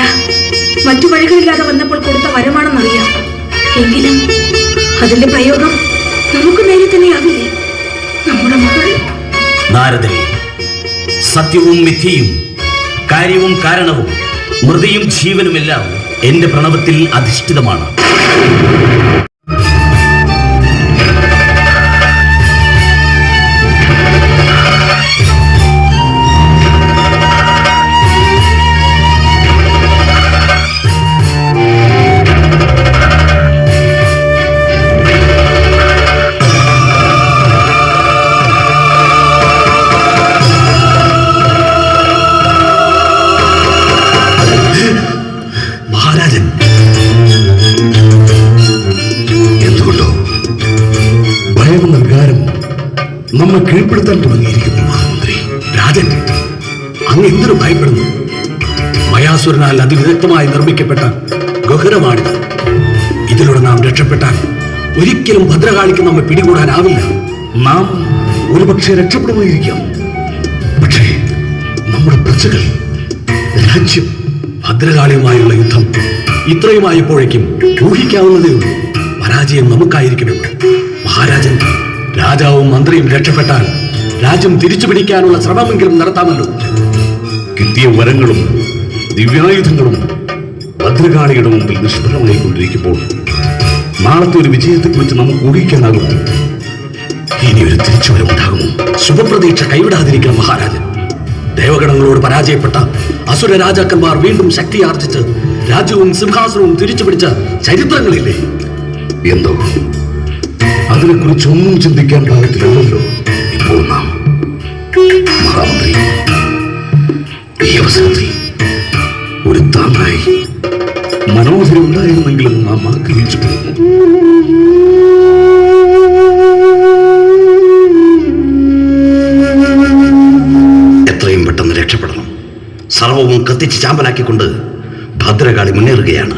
മറ്റു വഴികളില്ലാതെ വന്നപ്പോൾ കൊടുത്ത വരമാണെന്നറിയാം. എങ്കിലും അതിന്റെ പ്രയോഗം നമുക്ക് നേരെ തന്നെയാവില്ലേ? നമ്മുടെ മകൾ നാരദരെ, സത്യവും മിഥ്യയും കാര്യവും കാരണവും മൃതിയും ജീവനുമെല്ലാം എന്റെ പ്രണവത്തിൽ അധിഷ്ഠിതമാണ്. മഹാരാജൻ, എന്തുകൊണ്ടോ ഭയം നൽകാരം നമ്മെ കീഴ്പ്പെടുത്താൻ തുടങ്ങിയിരിക്കുന്നു. മഹാമന്ത്രി രാജൻ, അങ്ങ് എന്തിനു ഭയപ്പെടുന്നു? മയാസുരനാൽ അതിവിദഗ്ധമായി നിർമ്മിക്കപ്പെട്ട ഗഹനമാണിത്. ഇതിലൂടെ നാം രക്ഷപ്പെട്ടാൽ ഒരിക്കലും ഭദ്രകാളിക്ക് നമ്മെ പിടികൂടാനാവില്ല. നാം ഒരുപക്ഷെ രക്ഷപ്പെടുമായിരിക്കാം. പക്ഷേ നമ്മുടെ പ്രജകൾ, രാജ്യം, ഭദ്രകാളിയുമായുള്ള യുദ്ധം ഇത്രയുമായപ്പോഴേക്കും ഊഹിക്കാവുന്നതേ ഉള്ളൂ. പരാജയം നമുക്കായിരിക്കുമെന്ന്. മഹാരാജൻ, രാജാവും മന്ത്രിയും രക്ഷപ്പെട്ടാൽ രാജ്യം തിരിച്ചു പിടിക്കാനുള്ള ശ്രമമെങ്കിലും നടത്താമല്ലോ. കിട്ടിയ വരങ്ങളും ദിവ്യായുധങ്ങളും ഭദ്രകാളിയുടെ മുമ്പിൽ നിഷ്ഫലമായി കൊണ്ടിരിക്കുമ്പോൾ നാളത്തെ ഒരു വിജയത്തെക്കുറിച്ച് നമുക്ക് ഊഹിക്കാനാകുമോ? ഇനി ഒരു തിരിച്ചുവരവുണ്ടാകുമോ? ശുഭപ്രതീക്ഷ കൈവിടാതിരിക്കണം മഹാരാജൻ. ദേവഗണങ്ങളോട് പരാജയപ്പെട്ട അസുര രാജാക്കന്മാർ വീണ്ടും ശക്തിയാർജിച്ച് രാജ്യവും സിംഹാസനവും തിരിച്ചു പിടിച്ച ചരിത്രങ്ങളില്ലേ? എന്തോ അതിനെക്കുറിച്ചൊന്നും ചിന്തിക്കാൻ പാകത്തിലല്ലോ ഇപ്പോൾ നാം. മഹാമന്ത്രി, ഈ അവസരത്തിൽ ഒരു താങ്ങായി മനോഹരി ഉണ്ടായിരുന്നെങ്കിലും നാം ആഗ്രഹിച്ചു പോകുന്നു. എത്രയും പെട്ടെന്ന് രക്ഷപ്പെടണം. സർവവും കത്തിച്ച് ചാമ്പലാക്കിക്കൊണ്ട് ഭദ്രകാളി മുന്നേറുകയാണ്.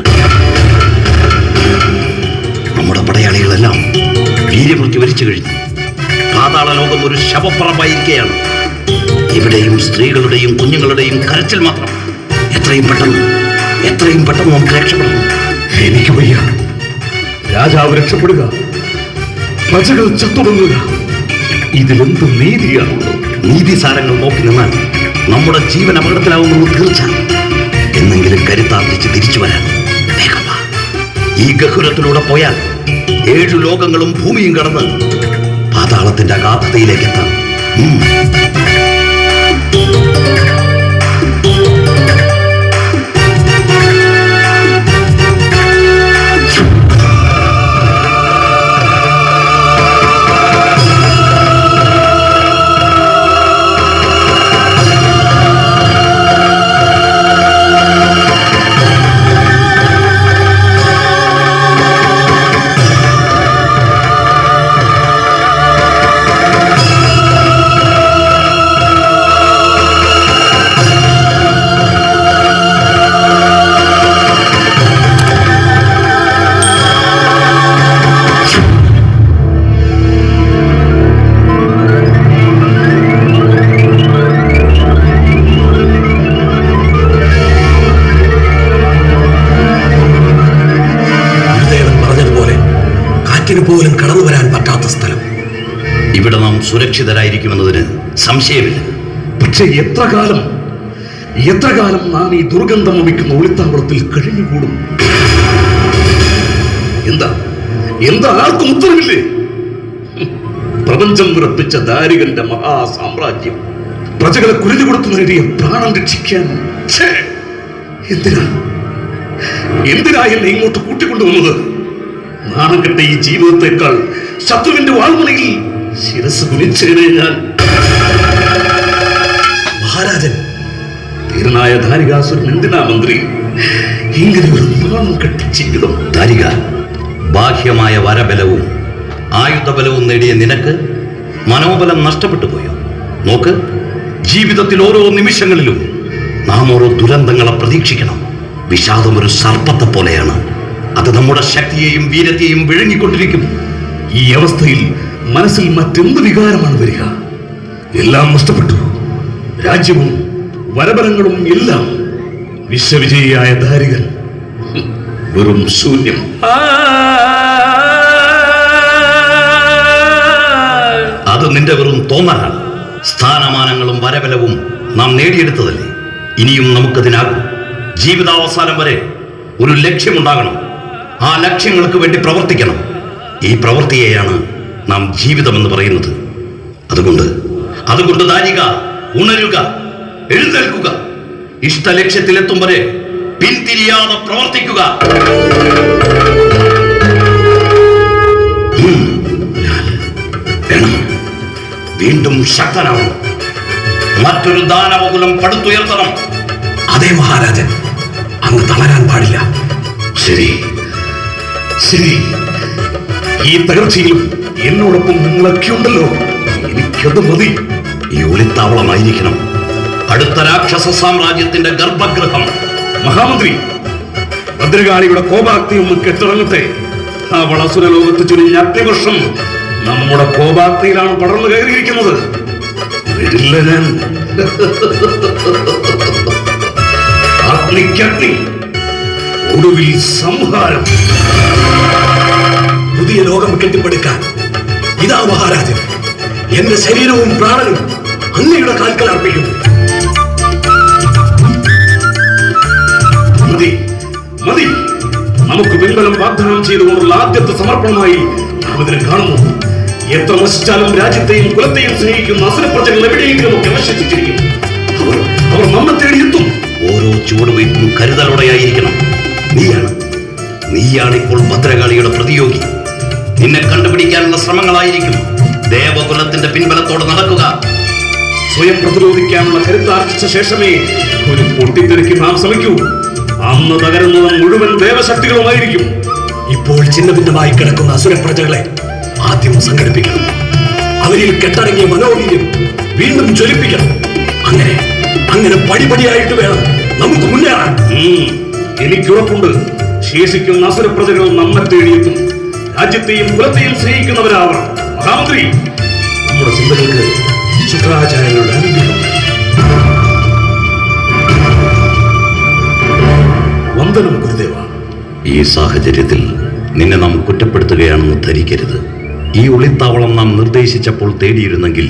നമ്മുടെ പടയാളികളെല്ലാം വീര്യമൃത്യു വരിച്ചു കഴിഞ്ഞു. പാതാള ലോകം ഒരു ശവപ്പറമ്പായിരിക്കുകയാണ്. ഇവിടെയും സ്ത്രീകളുടെയും കുഞ്ഞുങ്ങളുടെയും കരച്ചിൽ മാത്രം. എത്രയും പെട്ടെന്ന് നമുക്ക് രക്ഷപ്പെടണം. എനിക്ക് വയ്യ. രാജാവ് രക്ഷപ്പെടുക, പ്രജകൾ ചത്തുടങ്ങുക. ഇതിലെന്ത് നീതിയാണുള്ളത്? നീതിസാരങ്ങൾ നോക്കി നിന്നാൽ നമ്മുടെ ജീവൻ അപകടത്തിലാവുമെന്ന് തീർച്ച. എന്നെങ്കിലും കരുത്താർജിച്ച് തിരിച്ചു വരാൻ വേഗം വാ. ഈ ഗഹുരത്തിലൂടെ പോയാൽ 7 ലോകങ്ങളും ഭൂമിയും കടന്ന് പാതാളത്തിന്റെ അഗാധതയിലേക്ക് എത്താം. പോലും കടന്നു വരാൻ പറ്റാത്ത സ്ഥലം. ഇവിടെ നാം സുരക്ഷിതരായിരിക്കുമെന്നതിന് സംശയമില്ല. പക്ഷേ എത്ര കാലം നാം ഈ ദുർഗന്ധം വമിക്കുന്ന ഒളിത്താവളത്തിൽ കഴിഞ്ഞുകൂടും? എന്താ ആർക്കും ഉത്തരവില്ലേ? പ്രപഞ്ചം വിറപ്പിച്ച ദാരികന്റെ മഹാസാമ്രാജ്യം പ്രജകളെ കുരുതി കൊടുത്തു നേടിയ പ്രാണം രക്ഷിക്കാൻ എന്തിനാ എന്നെ ഇങ്ങോട്ട് കൂട്ടിക്കൊണ്ടുവന്നത്? നാണം കെട്ട ഈ ജീവിതത്തെക്കാൾ ശത്രുവിന്റെ വാൾമുനയിൽ ശിരസ് കുനിച്ചേനെ ഞാൻ. മഹാരാജൻ, ധീരനായ ധാരികാസുരൻ എന്തിനാ മന്ത്രി ഇങ്ങനെ ഒരു നാണം കെട്ട ജീവിതം? ധാരിക, ബാഹ്യമായ വരബലവും ആയുധബലവും നേടിയ നിനക്ക് മനോബലം നഷ്ടപ്പെട്ടു പോയോ? നോക്ക്, ജീവിതത്തിൽ ഓരോ നിമിഷങ്ങളിലും നാം ഓരോ ദുരന്തങ്ങളെ പ്രതീക്ഷിക്കണം. വിഷാദം ഒരു സർപ്പത്തെ പോലെയാണ്. അത് നമ്മുടെ ശക്തിയെയും വീരത്തെയും വിഴുങ്ങിക്കൊണ്ടിരിക്കും. ഈ അവസ്ഥയിൽ മനസ്സിൽ മറ്റെന്ത് വികാരമാണ് വരിക? എല്ലാം നഷ്ടപ്പെട്ടു. രാജ്യവും വരബലങ്ങളും എല്ലാം വിശ്വവിജയിയായ ദാരികൻ വെറും ശൂന്യം. അത് നിന്റെ വെറും തോന്നലാണ്. സ്ഥാനമാനങ്ങളും വരബലവും നാം നേടിയെടുത്തതല്ലേ. ഇനിയും നമുക്കതിനാകും. ജീവിതാവസാനം വരെ ഒരു ലക്ഷ്യമുണ്ടാകണം. ആ ലക്ഷ്യങ്ങൾക്ക് വേണ്ടി പ്രവർത്തിക്കണം. ഈ പ്രവൃത്തിയെയാണ് നാം ജീവിതമെന്ന് പറയുന്നത്. അതുകൊണ്ട് ദാരിക, ഉണരുക, എഴുന്നേൽക്കുക. ഇഷ്ടലക്ഷ്യത്തിലെത്തും വരെ പിന്തിരിയാതെ പ്രവർത്തിക്കുക. വീണ്ടും ശക്തനാവണം. മറ്റൊരു ദാനവകുലം പടുത്തുയർത്തണം. അതേ മഹാരാജൻ, അങ്ങ് തളരാൻ പാടില്ല. ശരി, ഈ തകർച്ചയിലും എന്നോടൊപ്പം നിങ്ങളൊക്കെ ഉണ്ടല്ലോ. എനിക്കത് മതി. ഈ ഒളിത്താവളമായിരിക്കണം അടുത്ത രാക്ഷസ സാമ്രാജ്യത്തിന്റെ ഗർഭഗൃഹം. മഹാമന്ത്രി, ഭദ്രകാളിയുടെ കോപാഗ്നി ഒന്ന് കെട്ടിറങ്ങട്ടെ. അവൾ അസുരലോകത്ത് ചുരുങ്ങിയ അഗ്നിവർഷം നമ്മുടെ കോപാഗ്നിയിലാണ് പടർന്നു കയറിയിരിക്കുന്നത്. വരില്ല ഞാൻ. അഗ്നിക്കഗ്നി, ഒടുവിൽ സംഹാരം. പുതിയ ലോകം കെട്ടിപ്പടുക്കാൻ ഇതാ മഹാരാജൻ, എന്റെ ശരീരവും പ്രാണനും അങ്ങയുടെ കാൽക്കൽ അർപ്പിക്കുന്നു. മതി. നമുക്ക് പിൻബലം വാഗ്ദാനം ചെയ്തുകൊണ്ടുള്ള ആദ്യത്തെ സമർപ്പണമായി നാം ഇതിനെ കാണുന്നു. എത്ര നശിച്ചാലും രാജ്യത്തെയും കുലത്തെയും സ്നേഹിക്കുന്ന അസുരപ്രജകൾ എവിടെയെങ്കിലും ഒക്കെ അവശേഷിച്ചിരിക്കും. അവർ നമ്മെ തേടിയെത്തും. ഓരോ ചുവടുവയ്പും കരുതലോടെയായിരിക്കണം. നീയാണ് ഇപ്പോൾ ഭദ്രകാളിയുടെ പ്രതിയോഗി. നിന്നെ കണ്ടുപിടിക്കാനുള്ള ശ്രമങ്ങളായിരിക്കും. ദേവകുലത്തിന്റെ പിൻബലത്തോടെ നടക്കുക. സ്വയം പ്രതിരോധിക്കാനുള്ള കരുത്താർജിച്ച ശേഷമേ ഒരു പൊട്ടിത്തെറിക്ക് നാം ശ്രമിക്കൂ. അന്ന് തകരുന്നത് മുഴുവൻ ദേവശക്തികളുമായിരിക്കും. ഇപ്പോൾ ചിന്നഭിന്നമായി കിടക്കുന്ന അസുരപ്രജകളെ ആദ്യം സംഘടിപ്പിക്കണം. അവരിൽ കെട്ടടങ്ങിയ മനോവീര്യം വീണ്ടും ജ്വലിപ്പിക്കണം. അങ്ങനെ പടിപടിയായിട്ട് വേണം നമുക്ക് മുന്നേറാൻ. എനിക്കുറപ്പുണ്ട്, ശേഷിക്കുന്ന അസുരപ്രജകൾ നമ്മെ തേടിയെത്തും. രാജ്യത്തെയും കുലത്തെയും സ്നേഹിക്കുന്നവരാവണം. മഹാമന്ത്രി, നമ്മുടെ ചിന്തകൾക്ക് ശുക്രാചാര്യരുടെ അനുഗ്രഹം. വന്ദനം ഗുരുദേവ. ഈ സാഹചര്യത്തിൽ നിന്നെ നാം കുറ്റപ്പെടുത്തുകയാണെന്ന് ധരിക്കരുത്. ഈ ഒളിത്താവളം നാം നിർദ്ദേശിച്ചപ്പോൾ തേടിയിരുന്നെങ്കിൽ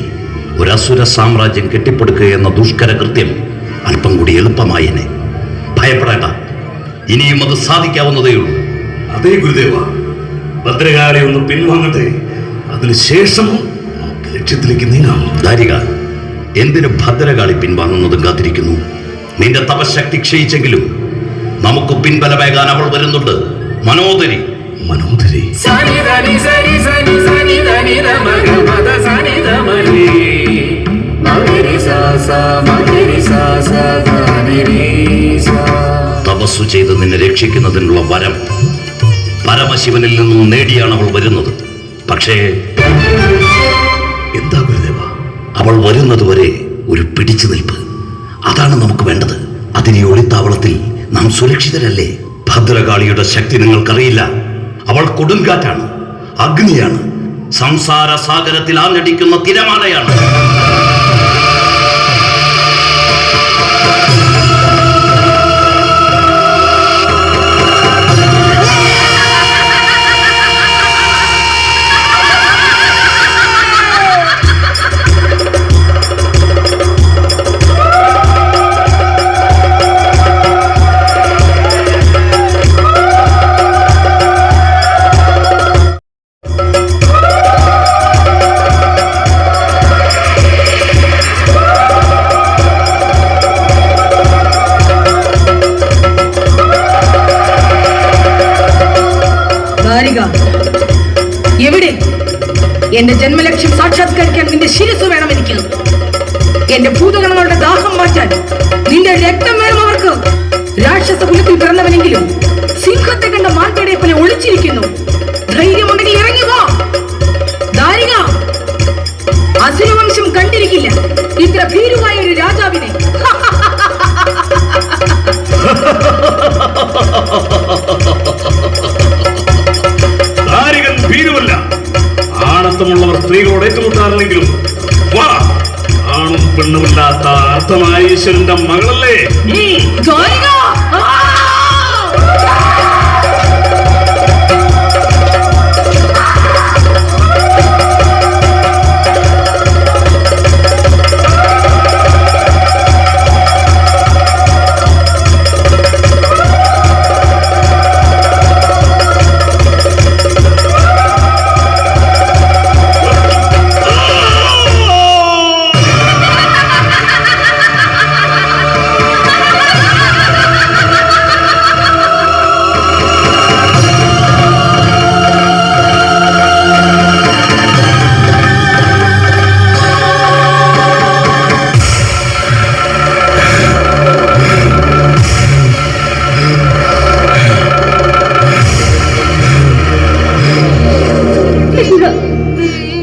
ഒരസുര സാമ്രാജ്യം കെട്ടിപ്പടുക്കുക എന്ന ദുഷ്കര കൃത്യം അല്പം കൂടി എളുപ്പമായേനെ. ഭയപ്പെടേണ്ട, ഇനിയും അത് സാധിക്കാവുന്നതേയുള്ളൂ. അതേ ഗുരുദേവ, ഭദ്രകാളി ഒന്ന് പിൻവാങ്ങട്ടെ. അതിനുശേഷം നമുക്ക് ലക്ഷ്യത്തിലേക്ക് നീങ്ങാം. ദാരിക, എന്തിനു ഭദ്രകാളി പിൻവാങ്ങുന്നതും കാത്തിരിക്കുന്നു? നിന്റെ തപശക്തി ക്ഷയിച്ചെങ്കിലും നമുക്ക് പിൻബലമേകാൻ അവൾ വരുന്നുണ്ട്. മനോദരി. തപസ്സു ചെയ്ത് നിന്നെ രക്ഷിക്കുന്നതിനുള്ള വരം പരമശിവനിൽ നിന്നും നേടിയാണ് അവൾ വരുന്നത്. പക്ഷേ എന്താ ഗുരുദേവ? അവൾ വരുന്നതുവരെ ഒരു പിടിച്ചു നിൽപ്പ്, അതാണ് നമുക്ക് വേണ്ടത്. അതിനെ ഒളിത്താവളത്തിൽ നാം സുരക്ഷിതരല്ലേ? ഭദ്രകാളിയുടെ ശക്തി നിങ്ങൾക്കറിയില്ല. അവൾ കൊടുങ്കാറ്റാണ്, അഗ്നിയാണ്, സംസാര സാഗരത്തിൽ ആഞ്ഞടിക്കുന്ന തിരമാലയാണ്. എവിടെ? എന്റെ ജന്മലക്ഷ്യം സാക്ഷാത്കരിക്കാൻ നിന്റെ ശിരസ് വേണം എനിക്ക്. എന്റെ ഭൂതഗണങ്ങളുടെ ദാഹം മാറ്റാൻ നിന്റെ രക്തം വേണം അവർക്ക്. രാക്ഷസ കുലത്തിൽ പിറന്നവനെങ്കിലും സിംഹത്തെ കണ്ട മാൻപേടയെ പോലെ ഒളിച്ചിരിക്കുന്നു. ധൈര്യമുണ്ടെങ്കിൽ ഇറങ്ങി വാ. ദാരിക, അസുരവംശം കണ്ടിരിക്കില്ല ഇത്ര ഭീരുവായ ഒരു രാജാവിനെ. ദാരികൻ ഭീരുവല്ല. ആണത്തമുള്ളവർ സ്ത്രീകളോട് ഏറ്റുമുട്ടാറില്ലെങ്കിലും ആണും പെണ്ണുമില്ലാത്ത സമർത്ഥമായ ഈശ്വരന്റെ മകളല്ലേ?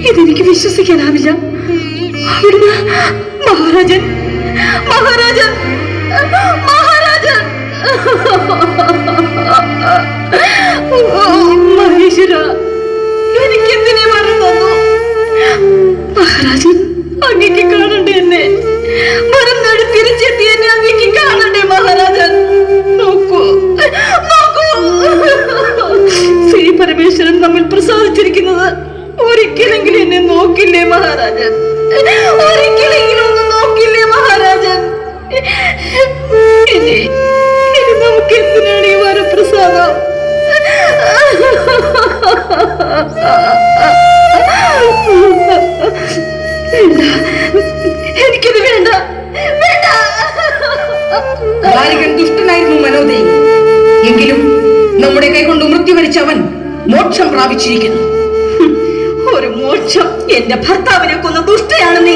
ഇതെനിക്ക് വിശ്വസിക്കാനാവില്ല. അവിടുന്ന് മഹാരാജൻ മഹാരാജൻ മഹാരാജൻ മഹേശ്വര, എനിക്കെന്തിനെ മറന്നു? മഹാരാജൻ, അങ്ങേക്ക് കാണണ്ടേ എന്നെ? മറന്നോട് തിരിച്ചെത്തി എന്നെ അങ്ങേക്ക് കാണണ്ടേ മഹാരാജൻ? നോക്കൂ നോക്കൂ, ശ്രീ പരമേശ്വരൻ തമ്മിൽ പ്രസാദിച്ചിരിക്കുന്നത് ഒരിക്കലെങ്കിലും എന്നെ നോക്കില്ലേ മഹാരാജൻ? ഒരിക്കലെങ്കിലും ഒന്ന് നോക്കില്ലേ മഹാരാജൻ? ഇനി നമുക്ക് എന്തിനാണ് ഈ വരപ്രസാദം? എനിക്കിത് വേണ്ട, വേണ്ട. ബാലികൻ ദുഷ്ടനായിരുന്നു മനോദേ, എങ്കിലും നമ്മുടെ കൈകൊണ്ട് മൃത്യു വരിച്ചവൻ മോക്ഷം പ്രാപിച്ചിരിക്കുന്നു. ഒരു മോക്ഷം? എന്റെ ഭർത്താവിനെ കൊന്ന ദുഷ്ടയാണ് നീ.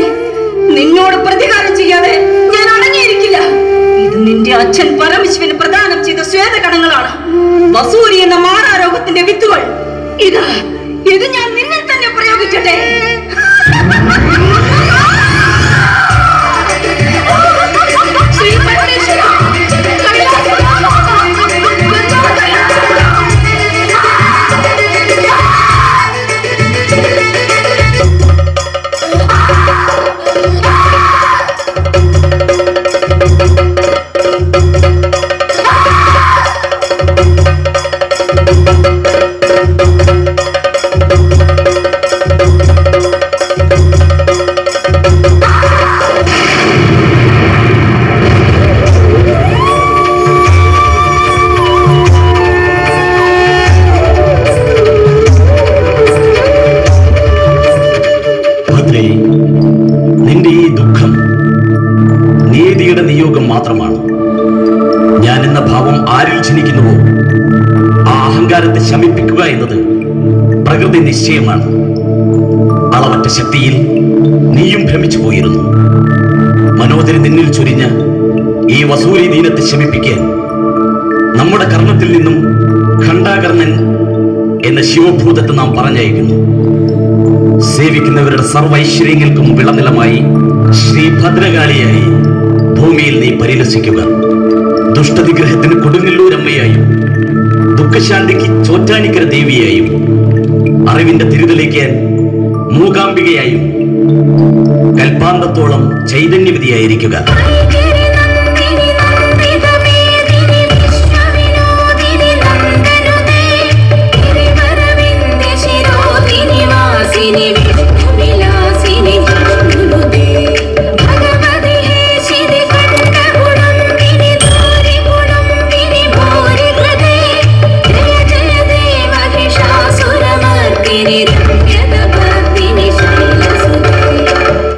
നിന്നോട് പ്രതികാരം ചെയ്യാതെ ഞാൻ അടങ്ങിയിരിക്കില്ല. ഇത് നിന്റെ അച്ഛൻ പരമശിവന് പ്രദാനം ചെയ്ത ശ്വേതകണങ്ങളാണ്, വസൂരി എന്ന മാറാരോഗത്തിന്റെ വിത്തുകൾ. ഇത് ഞാൻ നിന്നിൽ തന്നെ പ്രയോഗിക്കട്ടെ. നിന്റെ ഈ ദുഃഖം നീതിയുടെ നിയോഗം മാത്രമാണ്. ഞാൻ എന്ന ഭാവം ആരിൽ ജനിക്കുന്നുവോ ആ അഹങ്കാരത്തെ ശമിപ്പിക്കുക എന്നത് പ്രകൃതി നിശ്ചയമാണ്. അളവറ്റ ശക്തിയിൽ നീയും ഭ്രമിച്ചു പോയിരുന്നു. മനോദരി നിന്നിൽ ചൊരിഞ്ഞ ഈ വസൂരി ദീനത്തെ ശമിപ്പിക്കാൻ നമ്മുടെ കർണത്തിൽ നിന്നും ഖണ്ഡാകർണൻ എന്ന ശിവഭൂതത്തെ നാം പറഞ്ഞയക്കുന്നു. സേവിക്കുന്നവരുടെ സർവൈശ്വര്യങ്ങൾക്കും വിളനിലമായി ശ്രീ ഭദ്രകാളിയായി ഭൂമിയിൽ നീ പരിലസിക്കുക. ദുഷ്ടനിഗ്രഹത്തിന് കൊടുങ്ങല്ലൂരമ്മയായും ദുഃഖശാന്തിക്ക് ചോറ്റാനിക്കര ദേവിയായും അറിവിന്റെ തിരിതെളിക്കാൻ മൂകാംബികയായും കൽപ്പാന്തത്തോളം ചൈതന്യവതിയായിരിക്കുക. Sini